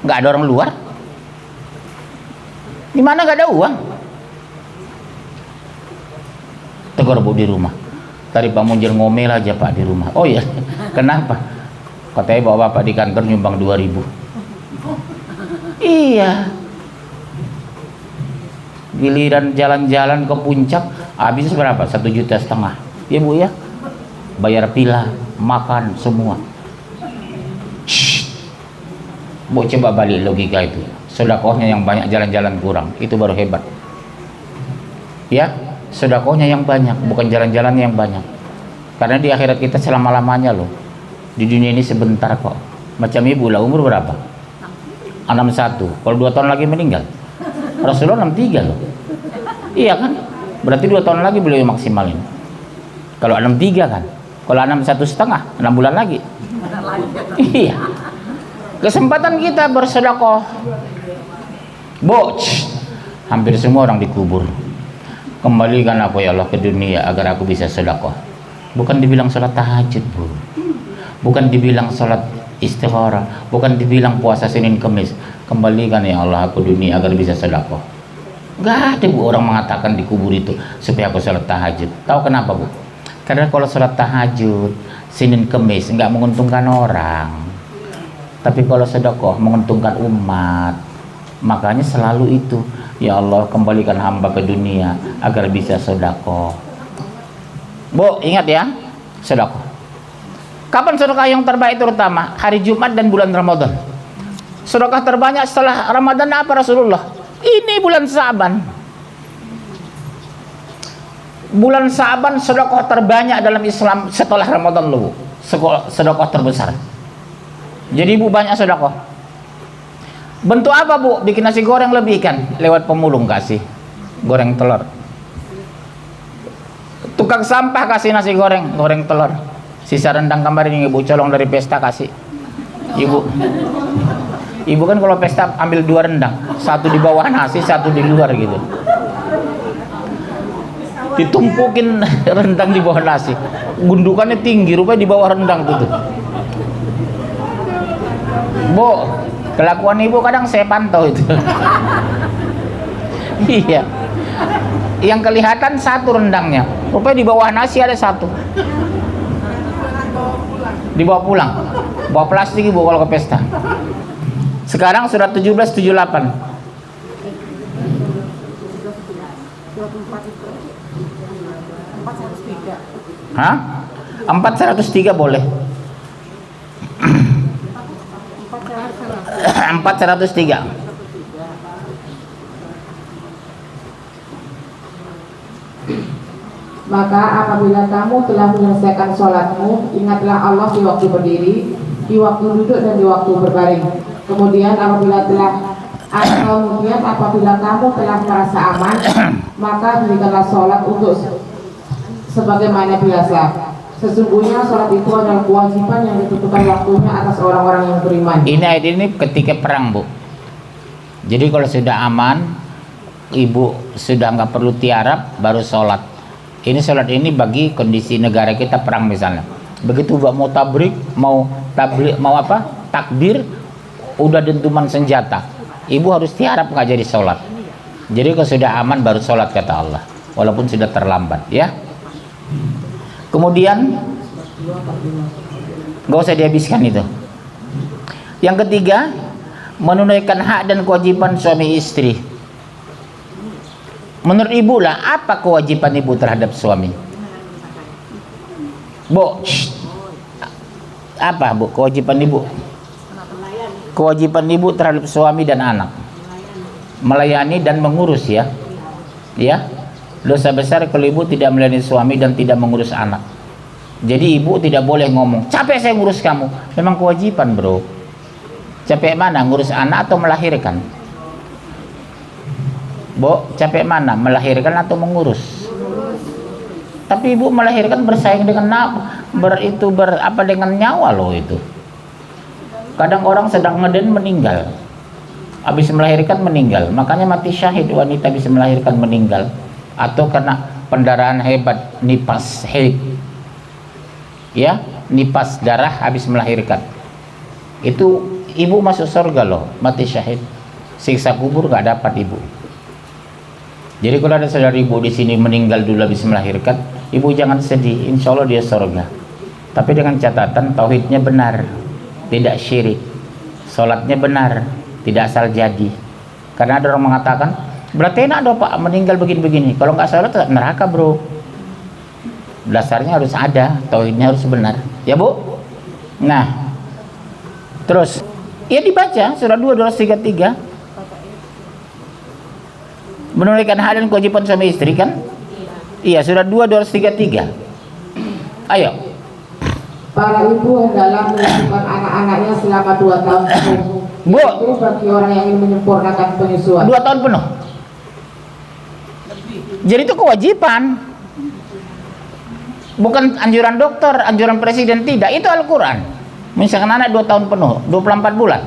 nggak ada orang luar. Di mana nggak ada uang? Tegur bu di rumah. Tadi Pak Munjir ngomel aja Pak di rumah. Oh iya, kenapa? Katanya bawa bapak di kantor nyumbang 2.000. Iya. Giliran jalan-jalan ke puncak habis berapa? 1,5 juta. Ya bu ya, bayar pila, makan semua. Shh. Bu coba balik logika itu. Sedekahnya yang banyak, jalan-jalan kurang, itu baru hebat. Ya, sedekahnya yang banyak, bukan jalan-jalan yang banyak. Karena di akhirat kita selama-lamanya loh. Di dunia ini sebentar kok. Macam ibu lah, umur berapa? 61. Kalau 2 tahun lagi meninggal. Rasulullah 63 loh. Iya kan? Berarti 2 tahun lagi beliau maksimalin. Kalau 63 kan? Kalau 61,5, 6 bulan lagi. Iya. Kesempatan kita bersedekah. Hampir semua orang dikubur. Kembalikan aku ya Allah ke dunia agar aku bisa sedekah. Bukan dibilang sholat tahajud bu, bukan dibilang sholat istikharah, bukan dibilang puasa Senin Kemis. Kembalikan ya Allah aku dunia agar bisa sedekah. Gak ada bu orang mengatakan di kubur itu supaya aku sholat tahajud. Tahu kenapa bu? Karena kalau sholat tahajud Senin Kemis nggak menguntungkan orang, tapi kalau sedekah menguntungkan umat. Makanya selalu itu, ya Allah kembalikan hamba ke dunia agar bisa sedekah. Bu ingat ya, sedekah. Kapan sedekah yang terbaik terutama? Hari Jumat dan bulan Ramadan. Sedekah terbanyak setelah Ramadan apa Rasulullah? Ini bulan Sa'ban. Bulan Sa'ban sedekah terbanyak dalam Islam setelah Ramadan loh, sedekah terbesar. Jadi ibu banyak sedekah. Bentuk apa bu? Bikin nasi goreng lebih ikan lewat pemulung kasih goreng telur. Tukang sampah kasih nasi goreng, goreng telur. Sisa rendang kemarin yang ibu colong dari pesta kasih. Ibu kan kalau pesta ambil 2 rendang, 1 di bawah nasi, 1 di luar gitu. Ditumpukin rendang di bawah nasi, gundukannya tinggi, rupanya di bawah rendang tuh. Bu, kelakuan ibu kadang saya pantau itu. Iya. Yang kelihatan 1 rendangnya, rupanya di bawah nasi ada 1. Dibawa pulang. Bawa plastik ibu kalau ke pesta. Sekarang surat 1778. Hah? 403 boleh. 403. Maka apabila kamu telah menyelesaikan sholatmu, ingatlah Allah di waktu berdiri, di waktu duduk dan di waktu berbaring. Kemudian apabila kamu telah merasa aman, maka dirikanlah sholat untuk sebagaimana biasa. Sesungguhnya sholat itu adalah kewajiban yang ditentukan waktunya atas orang-orang yang beriman. Ini ayat ini ketika perang bu. Jadi kalau sudah aman, ibu sudah nggak perlu tiarap, baru sholat. Ini sholat ini bagi kondisi negara kita perang misalnya. Begitu mau tabrik, mau apa? Takbir, udah dentuman senjata. Ibu harus tiarap nggak jadi sholat. Jadi kalau sudah aman baru sholat kata Allah, walaupun sudah terlambat ya. Kemudian nggak usah dihabiskan itu. Yang ketiga, menunaikan hak dan kewajiban suami istri. Menurut ibu lah, apa kewajiban ibu terhadap suami? Bu, apa bu kewajiban ibu? Kewajiban ibu terhadap suami dan anak, melayani dan mengurus ya. Ya, dosa besar kalau ibu tidak melayani suami dan tidak mengurus anak. Jadi ibu tidak boleh ngomong, capek saya ngurus kamu. Memang kewajiban bro. Capek mana, ngurus anak atau melahirkan? Bu, capek mana, melahirkan atau mengurus? Tapi ibu melahirkan bersaing dengan dengan nyawa loh itu. Kadang orang sedang ngeden meninggal, habis melahirkan meninggal. Makanya mati syahid wanita bisa melahirkan meninggal, atau karena pendarahan hebat, nipas haid. Ya, nipas darah habis melahirkan. Itu ibu masuk surga loh, mati syahid. Siksa kubur nggak dapat ibu. Jadi kalau ada saudara ibu di sini meninggal dulu habis melahirkan, ibu jangan sedih, insya Allah dia surga. Tapi dengan catatan tauhidnya benar, tidak syirik, sholatnya benar, tidak asal jadi. Karena ada orang mengatakan, berarti enak dong pak meninggal begini-begini. Kalau nggak sholat neraka bro. Dasarnya harus ada, tauhidnya harus benar. Ya bu. Nah, terus ya dibaca surah 2 233. Menunaikan hak dan kewajiban suami istri kan? Iya, surah 2 233. Ayo. Para ibu hendaklah melakukan anak-anaknya selama 2 tahun penuh. Bu, Itu bagi orang yang ingin menyempurnakan penyusuan. 2 tahun penuh. Jadi itu kewajiban. Bukan anjuran dokter, anjuran presiden, tidak. Itu Al-Quran. Misalkan anak 2 tahun penuh, 24 bulan.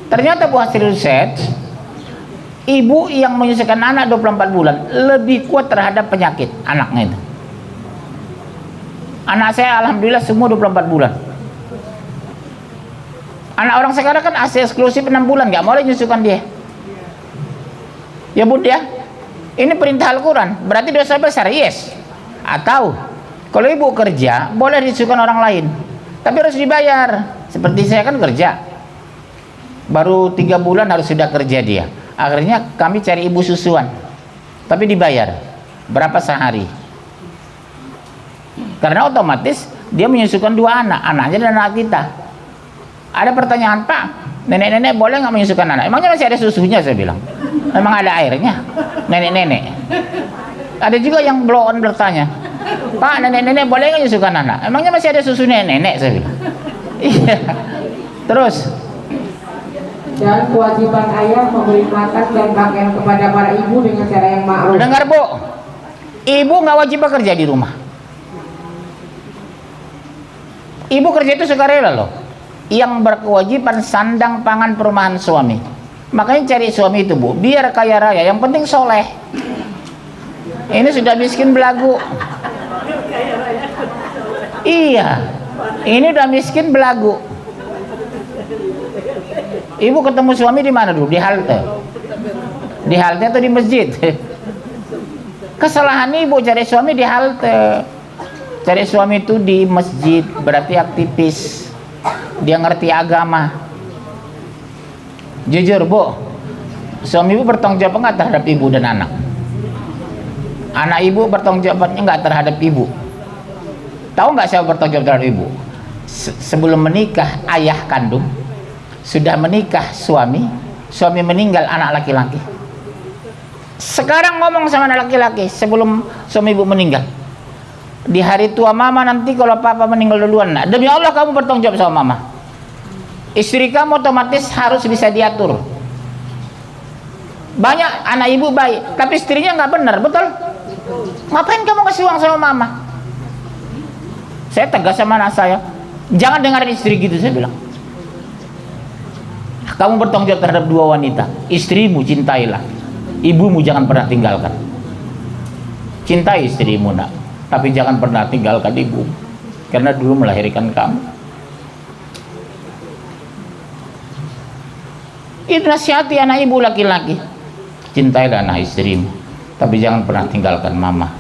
Ternyata bu hasil riset, ibu yang menyusukan anak 24 bulan lebih kuat terhadap penyakit anaknya itu. Anak saya alhamdulillah semua 24 bulan. Anak orang sekarang kan ASI eksklusif 6 bulan, nggak boleh menyusukan dia. Ya bud ya, ini perintah Al-Quran, berarti dosa besar, yes. Atau kalau ibu kerja boleh disusukan orang lain, tapi harus dibayar. Seperti saya kan kerja, baru 3 bulan harus sudah kerja dia. Akhirnya kami cari ibu susuan, tapi dibayar berapa sehari? Karena otomatis dia menyusukan 2 anak, anaknya dan anak kita. Ada pertanyaan, Pak, nenek-nenek boleh nggak menyusukan anak? Emangnya masih ada susunya? Saya bilang, memang ada airnya, nenek-nenek. Ada juga yang blow on bertanya, Pak, nenek-nenek boleh nggak menyusukan anak? Emangnya masih ada susu nenek? Saya bilang, iya. Terus. Dan kewajiban ayah memberi makan dan pakaian kepada para ibu dengan cara yang ma'ruf. Dengar bu, ibu nggak wajib bekerja di rumah. Ibu kerja itu sukarela loh. Yang berkewajiban sandang pangan perumahan suami. Makanya cari suami itu bu, biar kaya raya, yang penting soleh. Ini sudah miskin belagu. Iya, ini udah miskin belagu. Ibu ketemu suami di mana dulu? Di halte. Di halte atau di masjid? Kesalahan ibu cari suami di halte. Cari suami itu di masjid, berarti aktivis. Dia ngerti agama. Jujur bu, suami ibu bertanggung jawab nggak terhadap ibu dan anak? Anak ibu bertanggung jawabnya nggak terhadap ibu? Tahu nggak siapa bertanggung jawab terhadap ibu? Sebelum menikah ayah kandung, sudah menikah suami meninggal anak laki-laki. Sekarang ngomong sama anak laki-laki sebelum suami ibu meninggal, di hari tua mama nanti kalau papa meninggal duluan, nah, demi Allah kamu bertanggung jawab sama mama. Istri kamu otomatis harus bisa diatur. Banyak anak ibu baik, tapi istrinya nggak benar, betul? Ngapain kamu kasih uang sama mama? Saya tegas sama anak saya, jangan dengarin istri gitu, saya bilang. Kamu bertanggung jawab terhadap 2 wanita. Istrimu cintailah, ibumu jangan pernah tinggalkan. Cintai istrimu nak, tapi jangan pernah tinggalkan ibu. karena dulu melahirkan kamu. Itu nasihati anak ibu laki-laki. Cintailah anak istrimu, tapi jangan pernah tinggalkan mama.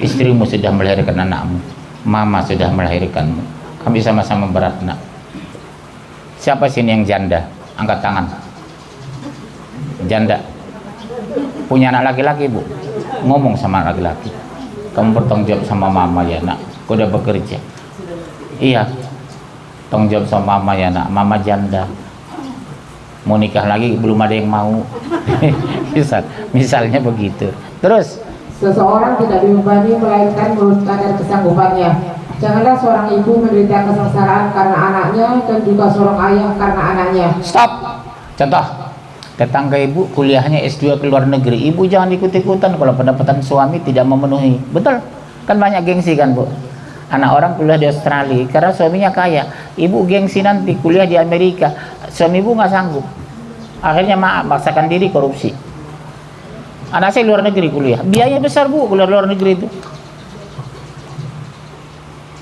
Istrimu sudah melahirkan anakmu, mama sudah melahirkanmu. Kami sama-sama berat, nak. Siapa sini yang janda? Angkat tangan. Janda. Punya anak laki-laki, Bu? Ngomong sama anak laki-laki. Kamu bertanggung jawab sama mama ya, nak. Kau udah bekerja. Iya. Tanggung jawab sama mama ya, nak. Mama janda. Mau nikah lagi belum ada yang mau. Misalnya begitu. Terus Seseorang tidak dibebani melainkan menurut kadar kesanggupannya. Janganlah seorang ibu menderita kesengsaraan karena anaknya dan juga seorang ayah karena anaknya. stop. Contoh, tetangga ibu kuliahnya S2 ke luar negeri, ibu jangan ikut-ikutan kalau pendapatan suami tidak memenuhi. Betul? Kan banyak gengsi kan, Bu? Anak orang kuliah di Australia karena suaminya kaya, ibu gengsi nanti kuliah di Amerika, suami ibu nggak sanggup, akhirnya maaf, maksakan diri korupsi. Anak saya luar negeri kuliah, biaya besar, Bu, kuliah luar negeri itu.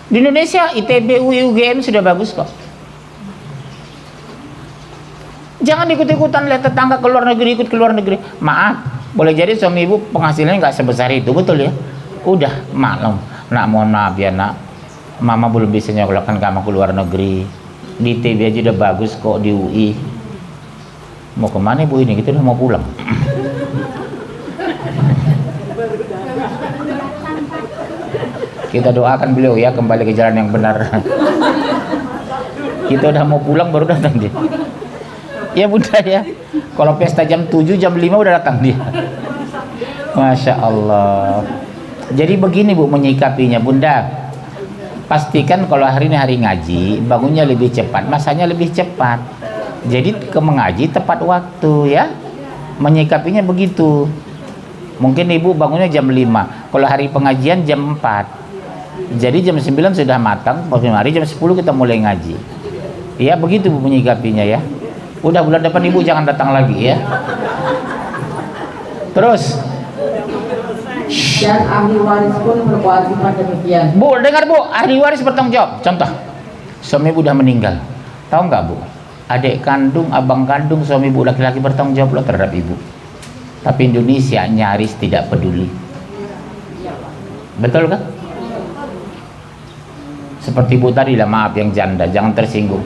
Di Indonesia ITB, UI, UGM sudah bagus kok. Jangan ikut-ikutan lihat tetangga ke luar negeri, ikut ke luar negeri. Maaf, boleh jadi suami ibu penghasilannya nggak sebesar itu, betul ya? Udah maklum, nak, mohon maaf ya, nak, mama belum bisa nyokolahkan kamu ke luar negeri. Di ITB aja udah bagus kok, di UI. Mau kemana ibu ini? Kita udah mau pulang. Kita doakan beliau ya kembali ke jalan yang benar. Kita udah mau pulang baru datang dia. Ya Bunda ya. Kalau pesta jam 7, jam 5 udah datang dia. Masya Allah. Jadi begini Bu menyikapinya, Bunda. Pastikan kalau hari ini hari ngaji, bangunnya lebih cepat, masanya lebih cepat. Jadi ke mengaji tepat waktu ya. Menyikapinya begitu. Mungkin ibu bangunnya jam 5, kalau hari pengajian jam 4. Jadi jam 9 sudah matang, hari jam 10 kita mulai ngaji. Ya begitu Bu menyikapinya ya. Udah bulan depan ibu jangan datang lagi ya. Terus Dan ahli waris pun berkewajiban demikian. Bu, dengar Bu, ahli waris bertanggung jawab. Contoh, suami ibu udah meninggal. Tahu nggak Bu? Adik kandung, abang kandung, suami ibu laki-laki bertanggung jawab loh terhadap ibu. Tapi Indonesia nyaris tidak peduli. Betul kan? Seperti ibu tadi lah, maaf yang janda, jangan tersinggung.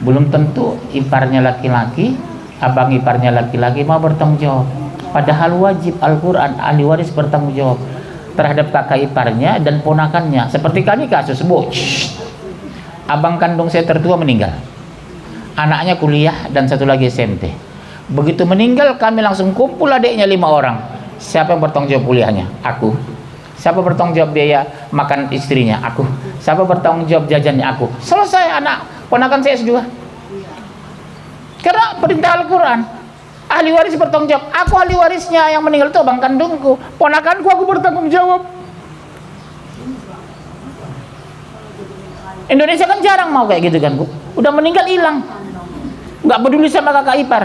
Belum tentu iparnya laki-laki, abang iparnya laki-laki mau bertanggung jawab. Padahal wajib Al-Quran ahli waris bertanggung jawab terhadap kakak iparnya dan ponakannya. Seperti kami kasus Bu, abang kandung saya tertua meninggal, anaknya kuliah dan satu lagi SMP. Begitu meninggal kami langsung kumpul adiknya 5 orang. Siapa yang bertanggung jawab kuliahnya? Aku. Siapa bertanggung jawab biaya makan istrinya? Aku. Siapa bertanggung jawab jajannya? Aku. Selesai, anak ponakan saya S2. Karena perintah Al-Quran, ahli waris bertanggung jawab. Aku ahli warisnya, yang meninggal itu abang kandungku, ponakanku aku bertanggung jawab. Indonesia kan jarang mau kayak gitu kan Bu. Udah meninggal hilang, nggak peduli sama kakak ipar,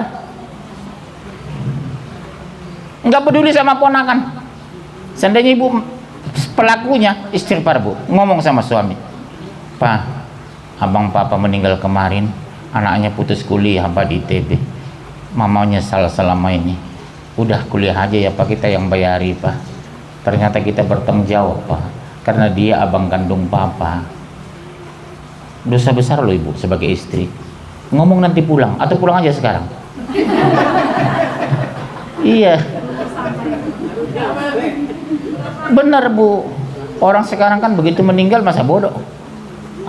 nggak peduli sama ponakan. Seandainya ibu pelakunya istighfar Bu, ngomong sama suami, Pak, abang papa meninggal kemarin, anaknya putus kuliah Pak di ITB, mama nyesal selama ini. Udah kuliah aja ya Pak, kita yang bayari Pak. Ternyata kita bertanggung jawab Pak, karena dia abang kandung papa. Dosa besar loh ibu sebagai istri. Ngomong nanti pulang atau pulang aja sekarang. Iya, benar Bu. Orang sekarang kan begitu meninggal masa bodoh,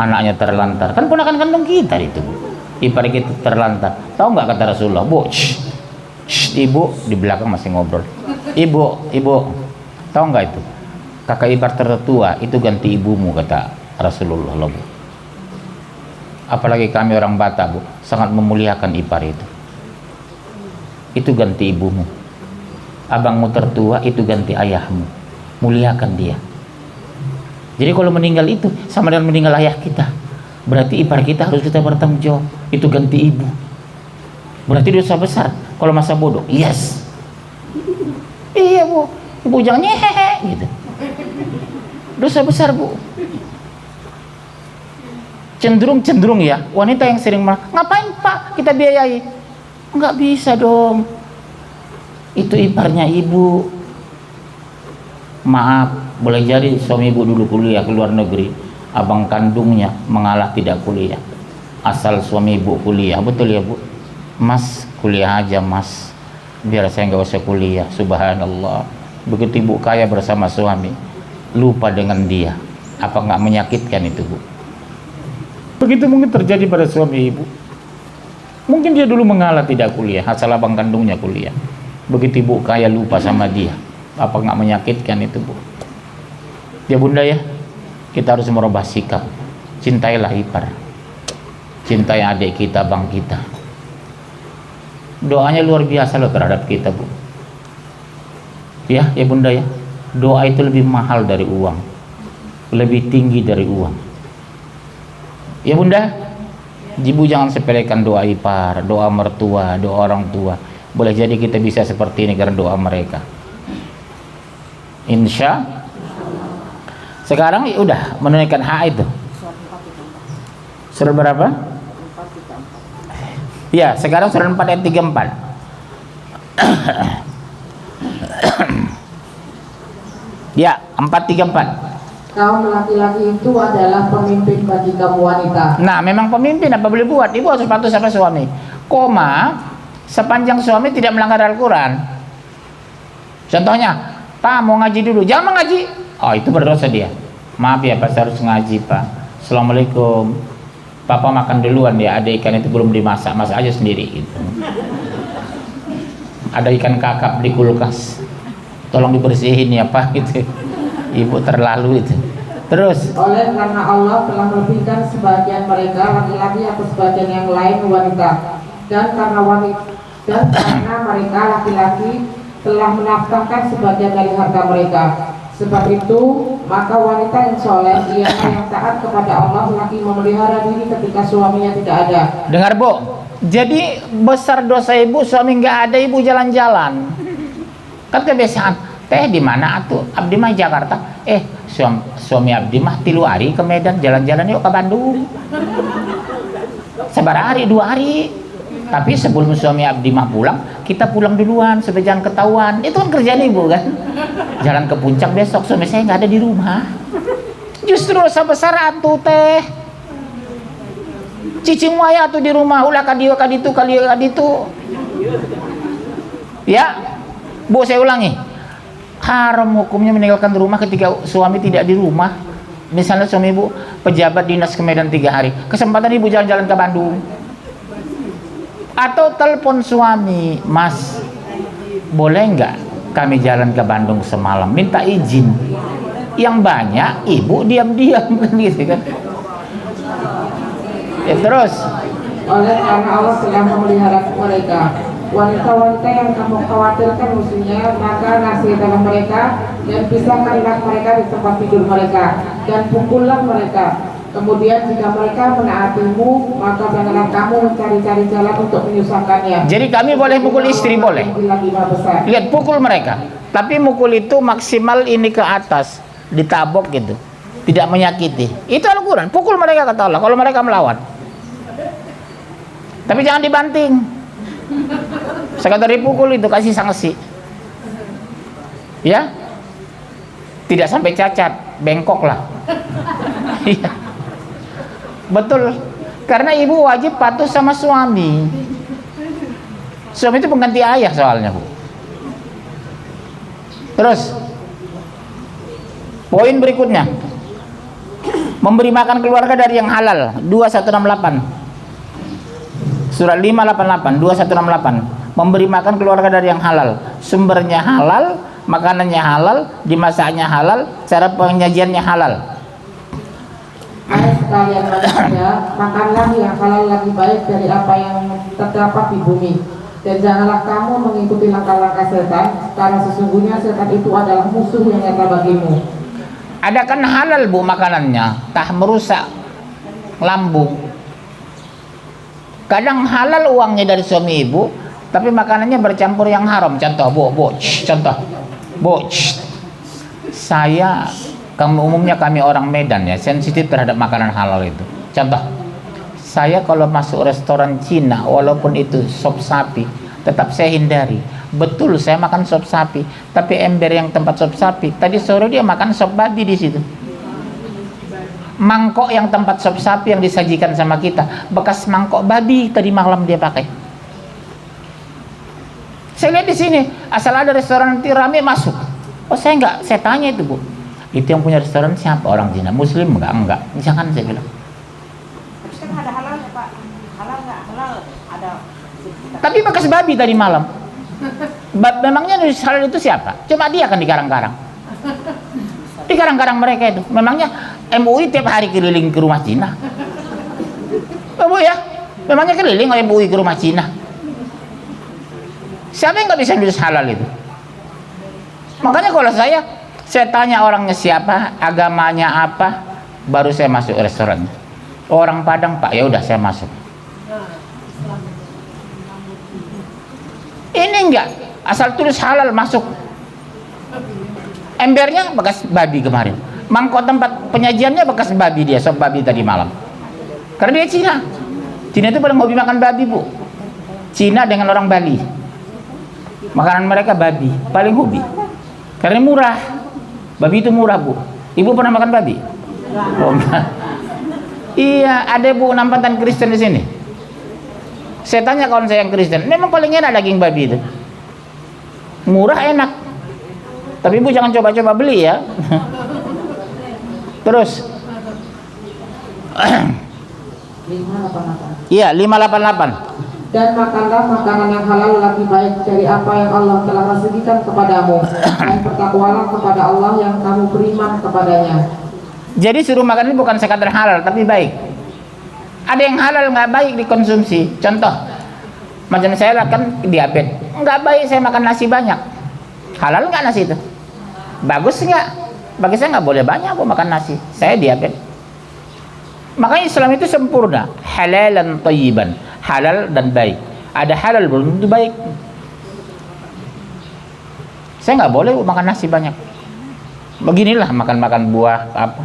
anaknya terlantar. Kan ponakan kandung kita itu Bu. Ipar kita terlantar. Tahu nggak kata Rasulullah? Bu, ibu di belakang masih ngobrol. Ibu, tahu nggak itu? Kakak ipar tertua itu ganti ibumu kata Rasulullah loh Bu. Apalagi kami orang Batak Bu, sangat memuliakan ipar itu. Itu ganti ibumu. Abangmu tertua itu ganti ayahmu. Muliakan dia. Jadi kalau meninggal itu sama dengan meninggal ayah kita. Berarti ipar kita harus kita bertanggung jawab. Itu ganti ibu. Berarti dosa besar. Kalau masa bodoh, yes. Iya Bu, ibu jangan nyehehe gitu. Dosa besar, Bu. Cenderung ya, wanita yang sering ngapain Pak kita biayai? Nggak bisa dong. Itu iparnya ibu. Maaf, boleh jadi suami ibu dulu kuliah ke luar negeri, abang kandungnya mengalah tidak kuliah. Asal suami ibu kuliah, betul ya Bu? Mas kuliah aja Mas, biar saya nggak usah kuliah. Subhanallah. Begitu ibu kaya bersama suami, lupa dengan dia. Apa nggak menyakitkan itu, Bu? Begitu mungkin terjadi pada suami ibu. Mungkin dia dulu mengalah tidak kuliah, asal abang kandungnya kuliah. Begitu ibu kaya lupa sama dia. Apa nggak menyakitkan itu, Bu? Ya Bunda ya, kita harus merubah sikap. Cintailah ipar, cintai adik kita, bang kita. Doanya luar biasa loh terhadap kita, Bu. Ya Bunda ya, doa itu lebih mahal dari uang, lebih tinggi dari uang. Ya Bunda, ibu jangan sepelekan doa ipar, doa mertua, doa orang tua. Boleh jadi kita bisa seperti ini karena doa mereka. Insya. Sekarang ya udah menunaikan hak itu. Surat berapa? Ya, sekarang surat 4 ayat 34. Ya, 434. Kaum laki-laki itu adalah pemimpin bagi kaum wanita. Nah, memang pemimpin apa boleh buat? Ibu harus patuh sama suami. Koma, sepanjang suami tidak melanggar Al-Quran. Contohnya, Pak mau ngaji dulu, jangan mengaji. Oh, itu berdosa dia. Maaf ya Pak, saya harus ngaji Pak. Assalamualaikum. Papa makan duluan ya, ada ikan itu belum dimasak, masak aja sendiri gitu. Ada ikan kakap di kulkas, tolong dibersihin ya Pak gitu. Ibu terlalu itu. Terus Oleh karena Allah telah melebihkan sebagian mereka laki-laki atas sebagian yang lain wanita, dan karena mereka laki-laki telah menafkahkan sebagian dari harta mereka. Sebab itu maka wanita yang soleh ialah yang taat kepada Allah, lagi memelihara diri ketika suaminya tidak ada. dengar Bu, jadi besar dosa ibu suami nggak ada, ibu jalan-jalan. Kan kebiasaan, teh di mana atuh? Abdi mah Jakarta. Suami Abdi mah 3 hari ke Medan, jalan-jalan yuk ke Bandung. Sebar hari 2 hari. Tapi sebelum suami Abdi mah pulang, kita pulang duluan supaya jangan ketahuan. Itu kan kerjaan ibu kan. Jalan ke puncak besok, suami saya nggak ada di rumah. Justru dosa besar atuh teh. Cicing waya tuh di rumah, ulah kadieu kaditu kaditu. Ya, Bu saya ulangi. Haram hukumnya meninggalkan rumah ketika suami tidak di rumah. Misalnya suami ibu pejabat dinas ke Medan 3 hari, kesempatan ibu jalan-jalan ke Bandung. Atau telepon suami, Mas, boleh nggak kami jalan ke Bandung semalam? Minta izin. Yang banyak ibu diam-diam kan gitu kan. Ya terus. Oleh karena Allah telah memelihara mereka, wanita-wanita yang kamu khawatirkan musuhnya, maka nasihatilah mereka dan pisahkanlah mereka di tempat tidur mereka dan pukullah mereka. Kemudian jika mereka menaatimu, maka janganlah kamu mencari-cari jalan untuk menyusahkannya. Jadi kami boleh pukul istri, boleh. Lihat pukul mereka. Tapi mukul itu maksimal ini ke atas, ditabok gitu, tidak menyakiti. Itu Al-Quran. Pukul mereka kata Allah. Kalau mereka melawan. Tapi jangan dibanting. Sekadar dipukul itu kasih sanksi. Ya, tidak sampai cacat, bengkok lah. Iya. Betul, karena ibu wajib patuh sama suami. Suami itu pengganti ayah soalnya, Bu. Terus poin berikutnya, memberi makan keluarga dari yang halal. 2168 surat 588 2168. Memberi makan keluarga dari yang halal, sumbernya halal, makanannya halal, dimasaknya halal, cara penyajiannya halal. Hai sekalian manusia, makanlah yang halal lagi baik dari apa yang terdapat di bumi, dan janganlah kamu mengikuti langkah-langkah setan, karena sesungguhnya setan itu adalah musuh yang nyata bagimu. Ada kan halal Bu makanannya, tak merusak lambung. Kadang halal uangnya dari suami ibu, tapi makanannya bercampur yang haram. Contoh Bu, contoh Bu, saya umumnya kami orang Medan ya, sensitif terhadap makanan halal itu. Contoh, saya kalau masuk restoran Cina, walaupun itu sop sapi, tetap saya hindari. Betul, saya makan sop sapi, tapi ember yang tempat sop sapi, tadi sore dia makan sop babi di situ. Mangkok yang tempat sop sapi yang disajikan sama kita, bekas mangkok babi tadi malam dia pakai. Saya lihat di sini, asal ada restoran nanti rame masuk. Oh saya tanya itu Bu, itu yang punya restoran siapa? Orang Cina, Muslim enggak, jangan saya bilang. Terus kan ada halal ya Pak, halal nggak halal ada. Tapi bekas babi tadi malam. Memangnya halal itu siapa? Cuma dia kan di Karang-Karang. Di Karang-Karang mereka itu. Memangnya MUI tiap hari keliling ke rumah Cina. Oh, Bu ya, memangnya keliling MUI ke rumah Cina. Siapa yang nggak bisa nulis halal itu? Makanya kalau saya tanya orangnya siapa, agamanya apa, baru saya masuk restoran. Orang Padang Pak, ya udah saya masuk. Ini enggak, asal tulis halal masuk. Embernya bekas babi kemarin. Mangkok tempat penyajiannya bekas babi dia, sop babi tadi malam. Karena dia Cina. Cina itu paling hobi makan babi Bu. Cina dengan orang Bali, makanan mereka babi, paling hobi. Karena murah. Babi itu murah Bu. Ibu pernah makan babi? Oh, iya, ada Bu nampatan Kristen di sini. Saya tanya kawan saya yang Kristen, memang paling enak daging babi itu. Murah enak. Tapi Ibu jangan coba-coba beli ya. Terus. 588. Iya, 588. Dan makanlah makanan yang halal lebih baik dari apa yang Allah telah rezekikan kepadamu, dan bertakwalah kepada Allah yang kamu beriman kepadanya. Jadi suruh makan ini bukan sekadar halal, tapi baik. Ada yang halal nggak baik dikonsumsi. Contoh, macam saya lah kan diabetes, nggak baik saya makan nasi banyak. Halal nggak nasi itu? Bagus nggak? Bagi saya nggak boleh banyak aku makan nasi. Saya diabetes. Makanya Islam itu sempurna, halalan thayyiban, halal dan baik. Ada halal belum tentu baik. Saya nggak boleh makan nasi banyak. Beginilah makan buah apa,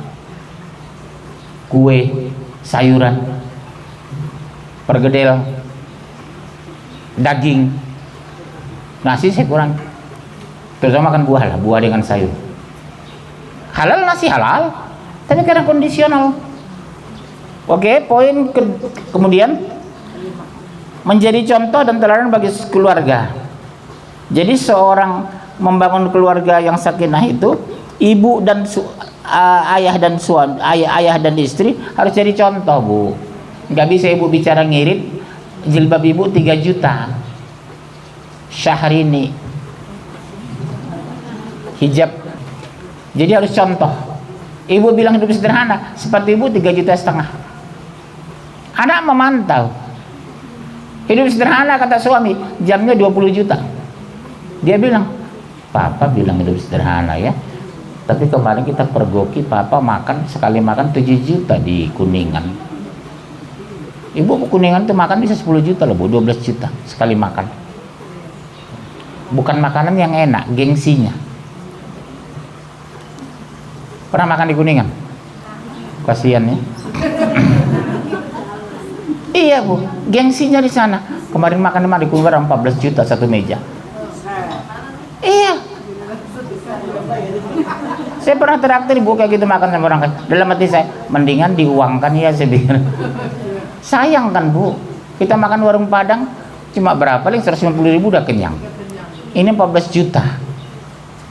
kue, sayuran, pergedel, daging, nasi saya kurang. Terus makan buah lah, buah dengan sayur. Halal nasi halal, tapi kadang kondisional. Oke, poin kemudian menjadi contoh dan teladan bagi keluarga. Jadi seorang membangun keluarga yang sakinah itu, ibu dan ayah dan suami, ayah dan istri harus jadi contoh Bu. Nggak bisa ibu bicara ngirit, jilbab ibu 3 juta, Syahrini, hijab. Jadi harus contoh. Ibu bilang hidup sederhana, seperti ibu 3,5 juta. Anak memantau. Hidup sederhana kata suami, jamnya 20 juta. Dia bilang, Papa bilang hidup sederhana ya, tapi kemarin kita pergoki Papa makan, sekali makan 7 juta di Kuningan. Ibu Kuningan tuh makan bisa 10 juta loh Bu, 12 juta sekali makan. Bukan makanan yang enak, gengsinya. Pernah makan di Kuningan? Kasihan ya. Iya Bu, gengsinya di sana. Kemarin makan di Kuningan 14 juta satu meja. Iya. Saya pernah traktir Bu kayak gitu makan sama orang kan. Dalam hati saya, mendingan diuangkan ya saya pikir. Sayang kan Bu, kita makan warung Padang cuma berapa? Paling 150.000 udah kenyang. Ini 14 juta.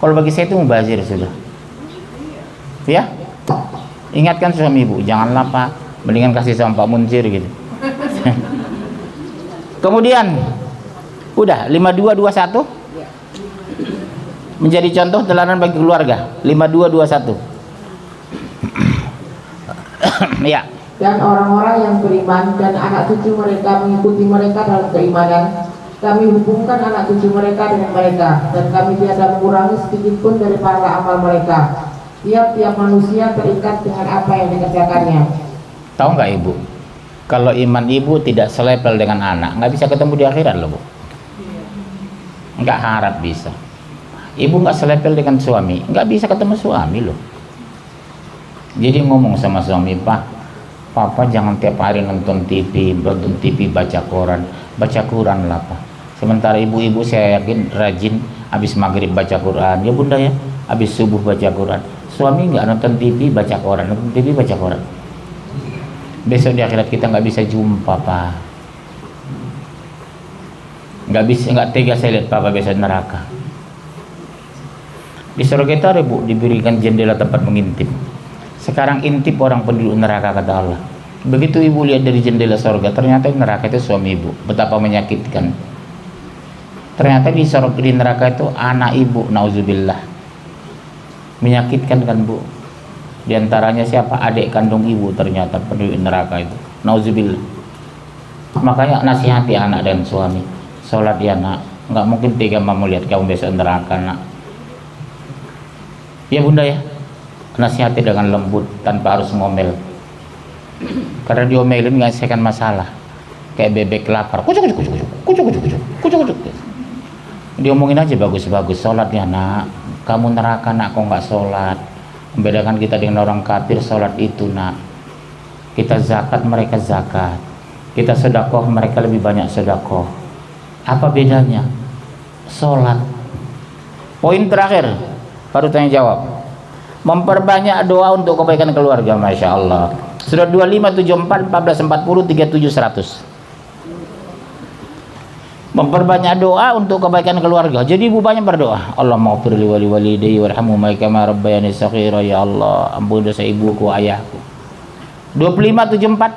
Kalau bagi saya itu mubazir sudah. Ya, ingatkan suami ibu, janganlah Pak, mendingan kasih sama Pak Muncir gitu. Kemudian udah 5221 menjadi contoh teladan bagi keluarga. 5221 ya. Dan orang-orang yang beriman dan anak cucu mereka mengikuti mereka dalam keimanan, kami hubungkan anak cucu mereka dengan mereka, dan kami tiada mengurangi sedikit pun dari pahala amal mereka. Tiap-tiap manusia terikat dengan apa yang dikerjakannya. Tahu nggak Ibu, kalau iman Ibu tidak selevel dengan anak, nggak bisa ketemu di akhirat loh Bu. Nggak harap bisa. Ibu nggak selevel dengan suami, nggak bisa ketemu suami loh. Jadi ngomong sama suami, Papa jangan tiap hari nonton TV baca koran. Baca Quran lah Pak. Sementara ibu-ibu saya yakin rajin habis maghrib baca Quran. Ya bunda ya, habis subuh baca Quran. Suami nggak nonton TV baca koran, nonton TV baca koran. Besok di akhirat kita nggak bisa jumpa Pak. Nggak tega saya lihat Papa besok neraka. Di surga itu ada Bu, diberikan jendela tempat mengintip. Sekarang intip orang penduduk neraka kata Allah. Begitu ibu lihat dari jendela surga, ternyata neraka itu suami ibu. Betapa menyakitkan. Ternyata di neraka itu anak ibu, nauzubillah. Menyakitkan kan Bu. Di antaranya siapa? Adik kandung ibu ternyata penduduk neraka itu. Nauzubillah. Makanya nasihati anak dan suami. Sholat ya nak. Nggak mungkin tega mama lihat kamu besok neraka nak. Ya bunda ya. Nasihati dengan lembut tanpa harus ngomel. Karena diomelin nggak selesaikan masalah. Kayak bebek lapar, kucuk. Diomongin aja bagus-bagus. Sholat ya nak, kamu neraka nak kok nggak sholat. Membedakan kita dengan orang kafir, sholat itu nak. Kita zakat, mereka zakat. Kita sedekah, mereka lebih banyak sedekah. Apa bedanya? Sholat. Poin terakhir, baru tanya jawab. Memperbanyak doa untuk kebaikan keluarga, masya Allah. Surat 25, 74, 14, 40, 37, 100. Memperbanyak doa untuk kebaikan keluarga. Jadi ibu banyak berdoa. Allah maghfirli wali walidayya warhamhuma kama rabbayani shaghira. Ya Allah, ampun dosa ibuku, ayahku. 25, 74.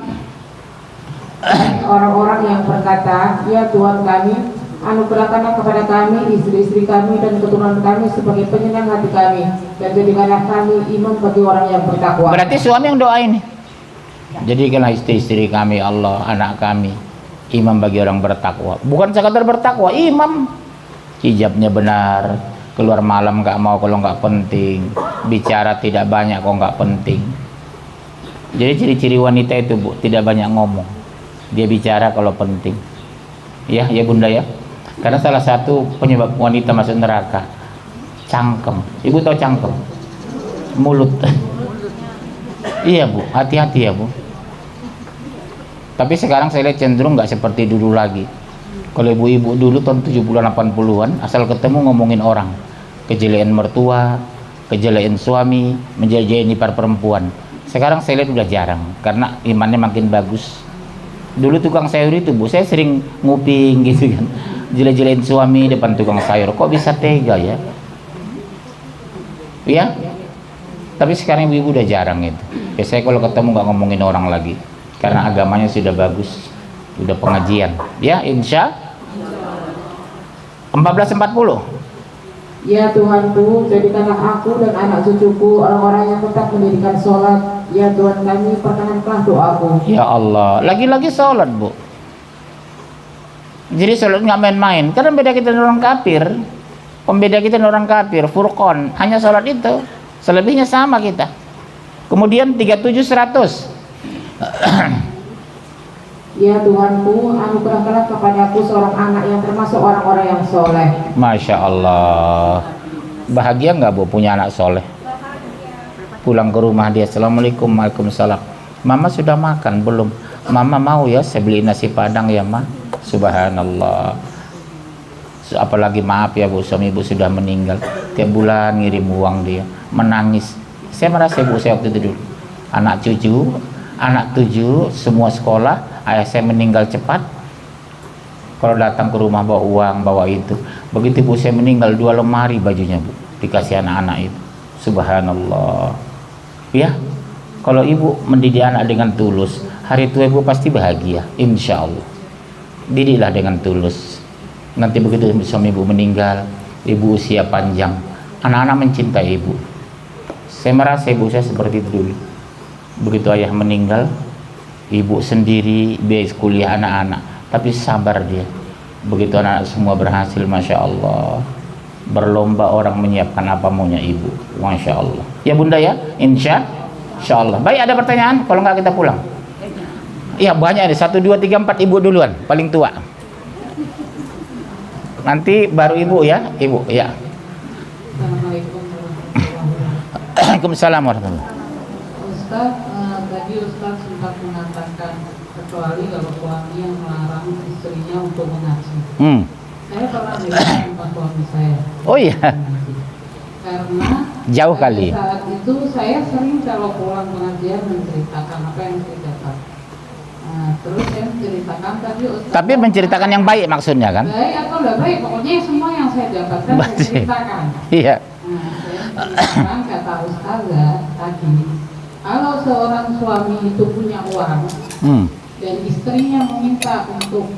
Orang-orang yang berkata, ya Tuhan kami, anugerahkanlah kepada kami istri-istri kami dan keturunan kami sebagai penyenang hati kami, dan jadikanlah kami imam bagi orang yang bertakwa. Berarti suami yang doain. Jadikanlah istri-istri kami Allah, anak kami imam bagi orang bertakwa. Bukan sekadar bertakwa, imam. Hijabnya benar, keluar malam nggak mau kalau nggak penting, bicara tidak banyak kalau nggak penting. Jadi ciri-ciri wanita itu Bu, tidak banyak ngomong, dia bicara kalau penting. Ya bunda ya. Karena salah satu penyebab wanita masuk neraka cangkem. Ibu tahu cangkem? Mulut. Iya Bu, hati-hati ya Bu. Tapi sekarang saya lihat cenderung nggak seperti dulu lagi. Kalau ibu-ibu dulu tahun 70-an 80-an asal ketemu ngomongin orang, kejelean mertua, kejelean suami, menjelekan ipar perempuan. Sekarang saya lihat udah jarang karena imannya makin bagus. Dulu tukang sayur itu Bu, saya sering nguping gitu kan, jele-jelein suami depan tukang sayur. Kok bisa tega ya? Ya. Tapi sekarang ibu-ibu udah jarang itu. Biasanya kalau ketemu nggak ngomongin orang lagi, karena agamanya sudah bagus, sudah pengajian. Ya, insya 1440. Ya Tuhanku, jadikanlah aku dan anak cucuku orang-orang yang tetap mendirikan sholat. Ya Tuhan kami, perkenankanlah doaku. Ya Allah, lagi-lagi sholat Bu. Jadi sholat nggak main-main. Karena beda kita dengan orang kafir. Pembeda kita dengan orang kafir, Furqan, hanya sholat itu. Selebihnya sama kita. Kemudian 37-100. Ya Tuhanku, anugerahkanlah kepadaku seorang anak yang termasuk orang-orang yang soleh. Masya Allah. Bahagia nggak Bu punya anak soleh? Pulang ke rumah dia, Assalamualaikum, Waalaikumsalam. Mama sudah makan belum? Mama mau ya saya beli nasi padang ya Ma. Subhanallah. Apalagi maaf ya Bu, suami ibu sudah meninggal. Tiap bulan ngirim uang dia, menangis. Saya merasa ibu saya waktu itu dulu, anak 7, semua sekolah. Ayah saya meninggal cepat. Kalau datang ke rumah bawa uang, bawa itu. Begitu ibu saya meninggal, 2 lemari bajunya Bu, dikasih anak-anak itu. Subhanallah. Ya, kalau ibu mendidik anak dengan tulus, hari tua ibu pasti bahagia, insya Allah. Didiklah dengan tulus. Nanti begitu suami ibu meninggal, ibu usia panjang, anak-anak mencintai ibu. Saya merasa ibu saya seperti itu dulu. Begitu ayah meninggal, ibu sendiri biaya kuliah anak-anak, tapi sabar dia. Begitu anak-anak semua berhasil, masya Allah, berlomba orang menyiapkan apa maunya ibu, masya Allah. Ya bunda ya, insya Allah. Baik, ada pertanyaan? Kalau nggak kita pulang. Iya banyak nih, 1, 2, 3, 4 ibu duluan, paling tua. Nanti baru ibu ya, ibu ya. Assalamualaikum. Waalaikumsalam warahmatullahi. Ustaz, tadi Ustaz sempat mengatakan kecuali kalau suami yang melarang istrinya untuk mengaji. Saya pernah dengar tempat suami saya. Oh iya. Karena Jauh kali. saat itu saya sering kalau pulang pengajian menceritakan apa yang saya dapat. Nah, terus saya menceritakan tadi Ustaz. Tapi menceritakan yang baik maksudnya kan? Baik atau tidak baik, pokoknya semua yang saya dapatkan saya ceritakan. Iya. Nah, saya menceritakan kata Ustazah tadi, kalau seorang suami itu punya uang dan istrinya meminta untuk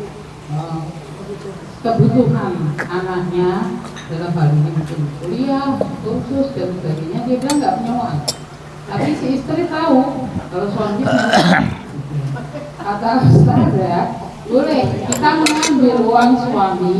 kebutuhan anaknya dalam hal ini mungkin kuliah, kursus dan sebagainya, dia bilang nggak punya uang. Tapi si istri tahu kalau suami punya uang. Kata Ustazah, boleh kita mengambil uang suami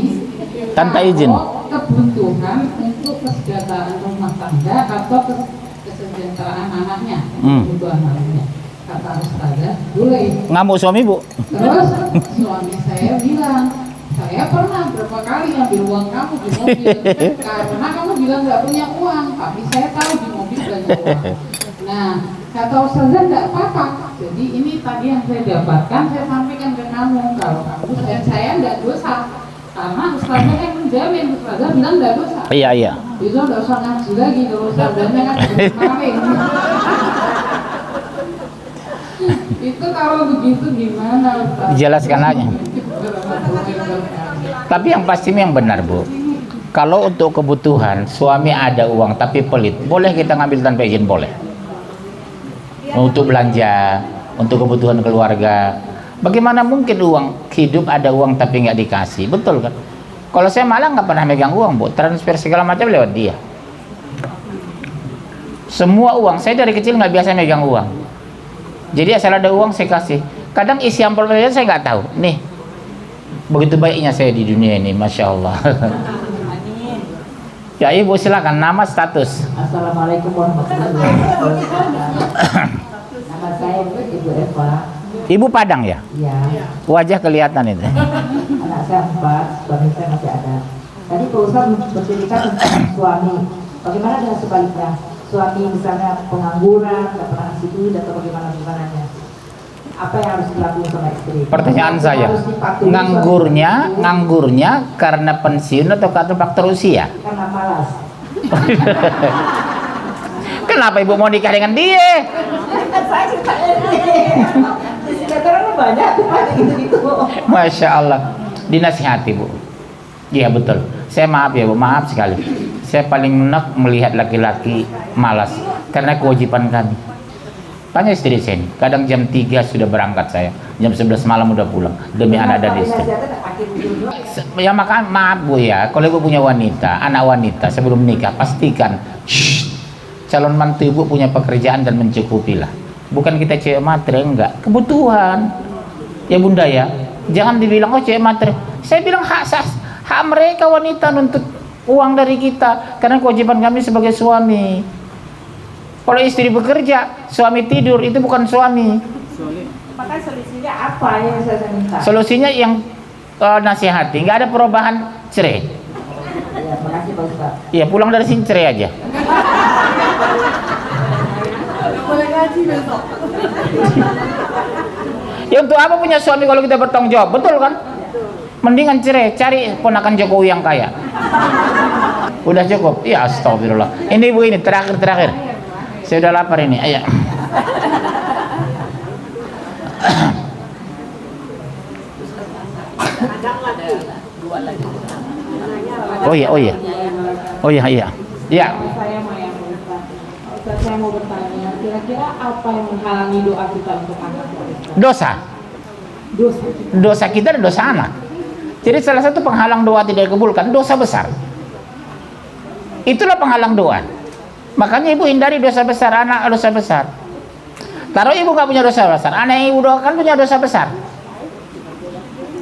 tanpa izin. Kebutuhan untuk kesejahteraan rumah tangga atau kesejahteraan anaknya, kebutuhan anaknya. Kata Ustazah, boleh. Ngamuk suami bu? Terus suami saya bilang, saya pernah berapa kali ambil uang kamu di mobil karena kamu bilang nggak punya uang, tapi saya tahu di mobil banyak uang. Nah, kata Ustazah nggak apa-apa. Jadi ini tadi yang saya dapatkan, saya sampaikan ke kamu. Kalau kamu dan saya nggak dosa, karena Ustazah yang menjamin. Ustazah bilang nggak dosa. Iya. Itu nggak usah ngaji lagi kalau Ustazahnya kan kemarin. Itu kalau begitu gimana Ustaz? Jelaskan aja. Tapi yang pasti yang benar bu. Kalau untuk kebutuhan suami ada uang tapi pelit, boleh kita ngambil tanpa izin, boleh. Untuk belanja, untuk kebutuhan keluarga. Bagaimana mungkin uang hidup ada uang tapi nggak dikasih, betul kan? Kalau saya malah nggak pernah megang uang bu, transfer segala macam lewat dia. Semua uang, saya dari kecil nggak biasa megang uang. Jadi asal ada uang saya kasih. Kadang isi amplop aja saya nggak tahu. Nih, begitu baiknya saya di dunia ini, masya Allah. Ya ibu silakan, nama status. Assalamualaikum warahmatullahi wabarakatuh. Nama saya Ibu Eva. Ibu Padang ya? Ya. Wajah kelihatan itu. Anak saya 4, suami saya masih ada. Tadi Pak Ustaz bercerita tentang suami. Bagaimana dengan sebaliknya? Suami misalnya pengangguran, tidak pernah ngasih duit atau bagaimana? Apa yang harus dilakukan sama istri? Pertanyaan saya, nganggurnya karena pensiun atau karena faktor usia? Karena malas. Kenapa ibu mau nikah dengan dia? Saya cerita di sinetron banyak gitu. Masya Allah, dinasihati bu. Iya betul. Saya maaf ya bu, maaf sekali. Saya paling enak melihat laki-laki malas karena kewajiban kami. Tanya istri saya ini, kadang jam 3 sudah berangkat saya, jam 11 malam udah pulang demi anak dan istri. Ya maka maaf bu ya, kalau ibu punya wanita, anak wanita sebelum menikah pastikan calon mantu ibu punya pekerjaan dan mencukupilah. Bukan kita cewek matre, enggak, kebutuhan. Ya bunda ya, jangan dibilang oh cewek matre. Saya bilang hak mereka wanita nuntut uang dari kita karena kewajiban kami sebagai suami. Kalau istri bekerja, suami tidur, itu bukan suami. Maka solusinya apa yang saya minta? Solusinya yang nasihati, nggak ada perubahan, cerai. Ya, makasih Pak Ustaz. Iya, pulang dari sini cerai aja. Boleh gaji besok. Ya untuk apa punya suami kalau kita bertanggung jawab, betul kan? Mendingan cerai, cari ponakan Jokowi yang kaya. Udah cukup? Ya astagfirullah. Ini ibu ini terakhir. Saya udah lapar ini, ayo. Oh iya. Ya. Saya mau yang Ustaz. Ustaz, saya mau bertanya, kira-kira apa yang menghalangi doa kita untuk anak kita? Dosa kita dan dosa anak. Jadi salah satu penghalang doa tidak dikabulkan, dosa besar. Itulah penghalang doa. Makanya ibu hindari dosa besar, anak dosa besar. Taruh ibu nggak punya dosa besar, anak yang ibu doakan punya dosa besar.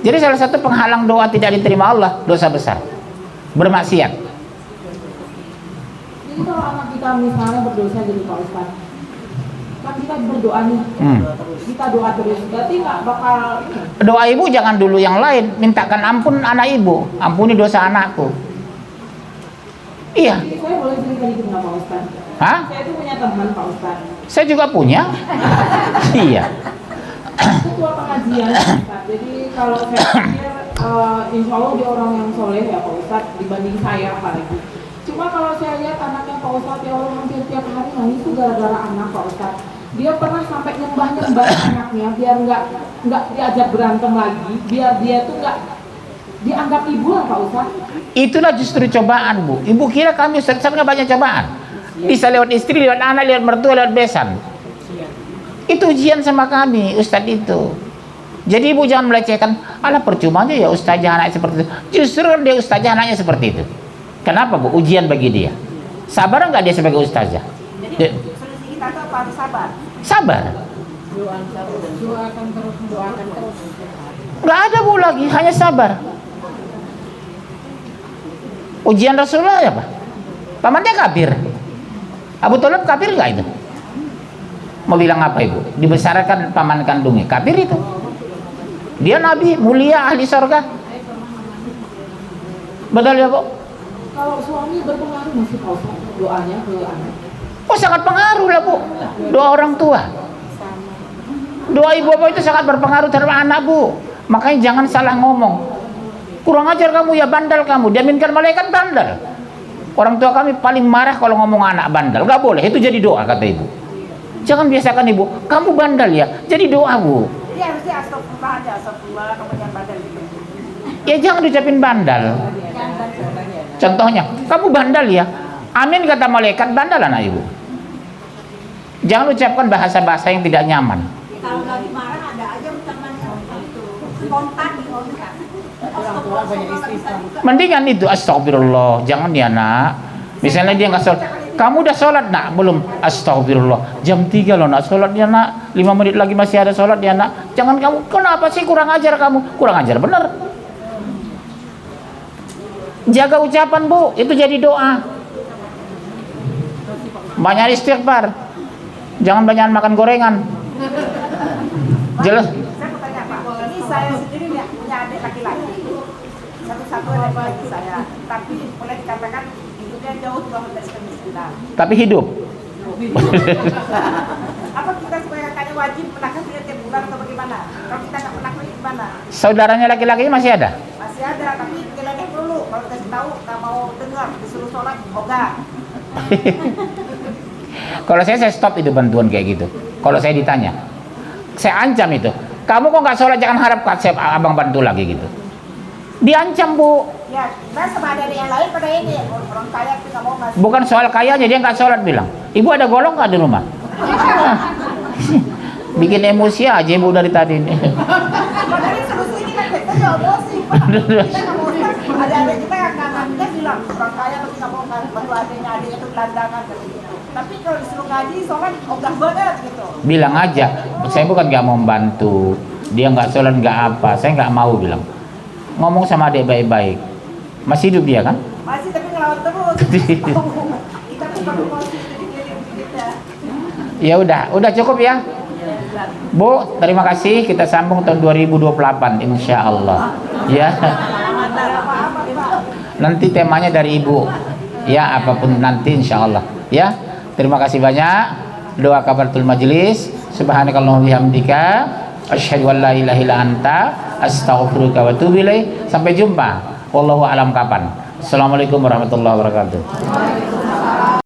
Jadi salah satu penghalang doa tidak diterima Allah, dosa besar, bermaksiat. Jadi kalau anak kita misalnya berdosa jadi Pak Ustaz, kan kita berdoa nih, kita doa terus, berarti nggak bakal. Doa ibu jangan dulu yang lain, mintakan ampun anak ibu, ampuni dosa anakku. Iya. Saya boleh cerita begitu nggak Pak Ustaz? Hah? Saya itu punya teman Pak Ustaz. Saya juga punya. Iya. Ketua pengajian Pak Ustaz. Jadi kalau saya pikir insya Allah dia orang yang soleh ya Pak Ustaz dibanding saya apalagi. Cuma kalau saya lihat anaknya Pak Ustaz ya Allah hampir tiap hari nangis itu gara-gara anak Pak Ustaz. Dia pernah sampai nyembah anaknya biar nggak diajak berantem lagi, biar dia tuh nggak dianggap ibu lah Pak Ustaz. Itulah justru cobaan, Bu. Ibu kira kami Ustaz nggak banyak cobaan? Bisa lewat istri, lewat anak, lewat mertua, lewat besan. Itu ujian sama kami, Ustaz itu. Jadi ibu jangan melecehkan, alah percuma aja ya ustazah anak seperti itu. Justru dia ustazah anaknya seperti itu. Kenapa Bu? Ujian bagi dia. Sabar nggak dia sebagai ustazah? Jadi solusi kita tuh apa? Harus sabar. Sabar. Doakan terus. Nggak ada Bu lagi, hanya sabar. Ujian Rasulullah apa? Pamannya kafir. Abu Thalib kafir nggak itu? Mau bilang apa ibu? Dibesarkan paman kandungnya, kafir itu. Dia nabi, mulia, ahli surga. Betul ya Bu? Kalau suami berpengaruh masih Pak Ustaz doanya ke anak. Oh sangat pengaruh lah Bu. Doa orang tua. Doa ibu bapak itu sangat berpengaruh terhadap anak Bu. Makanya jangan salah ngomong. Kurang ajar kamu ya, bandal kamu. Diaminkan malaikat bandal. Orang tua kami paling marah kalau ngomong anak bandal. Gak boleh, itu jadi doa kata ibu. Jangan biasakan ibu, kamu bandal ya, jadi doa Bu. Dia harusnya astagfirullah aja, astagfirullah, kamu jangan bandel gitu. Ya jangan diucapin bandal. Contohnya, kamu bandal ya, amin kata malaikat, bandal anak ibu. Jangan ucapkan bahasa-bahasa yang tidak nyaman. Kalau lagi marah ada aja ucapan itu spontan dikontak. Mendingan itu astagfirullah, jangan ya nak. Misalnya dia nggak sholat, kamu udah sholat nak? Belum. Astagfirullah, jam 3 loh nak sholatnya nak, 5 menit lagi masih ada sholat ya nak. Jangan kamu, kenapa sih kurang ajar kamu? Kurang ajar bener. Jaga ucapan Bu, itu jadi doa. Banyak istighfar, jangan banyak makan gorengan. Jelas. Saya mau tanya Pak, ini saya sendiri punya adik laki-laki. Satu-satu adik laki saya, tapi boleh dikatakan hidupnya jauh di bawah dari kemiskinan. Tapi hidup. Apa kita supaya kayaknya wajib menakan dia tiap bulan atau bagaimana? Kalau kita nggak menakan gimana? Saudaranya laki-laki masih ada? Masih ada, tapi nilainya dulu. Kalau kasih tahu, nggak mau dengar, disuruh sholat, ogah. Kalau saya stop itu bantuan kayak gitu. Kalau saya ditanya, saya ancam itu. Kamu kok nggak sholat, jangan harap saya abang bantu lagi gitu. Diancam Bu. Ya, nah sama ada yang lain pada ini orang kaya tapi nggak mau masuk. Bukan soal kayanya, dia nggak sholat bilang. Ibu ada golong nggak di rumah? Bikin emosi aja ibu dari tadi ini. Padahal solusi ini kan kita nggak emosi. Kita nggak mau ada kita yang kanannya bilang orang kaya tapi nggak mau bantu adiknya itu gelandangan gitu. Tapi kalau disuruh ngaji, sholat ogah banget gitu. Bilang aja, saya bukan nggak mau membantu. Dia nggak sholat nggak apa, saya nggak mau bilang. Ngomong sama adik baik-baik. Masih hidup dia kan? Masih tapi ngelawan terus. Kita tuh perlu emosi jadi kita. Ya udah cukup ya. Bu, terima kasih. Kita sambung tahun 2028 insya Allah. Ya. Nanti temanya dari ibu. Ya, apapun nanti insya Allah. Ya. Terima kasih banyak. Doa kafaratul majelis. Subhanakallahumma bihamdika asyhadu an la ilaha illa anta astaghfiruka wa atubu ilaik. Sampai jumpa. Wallahu a'lam kapan. Assalamualaikum warahmatullahi wabarakatuh.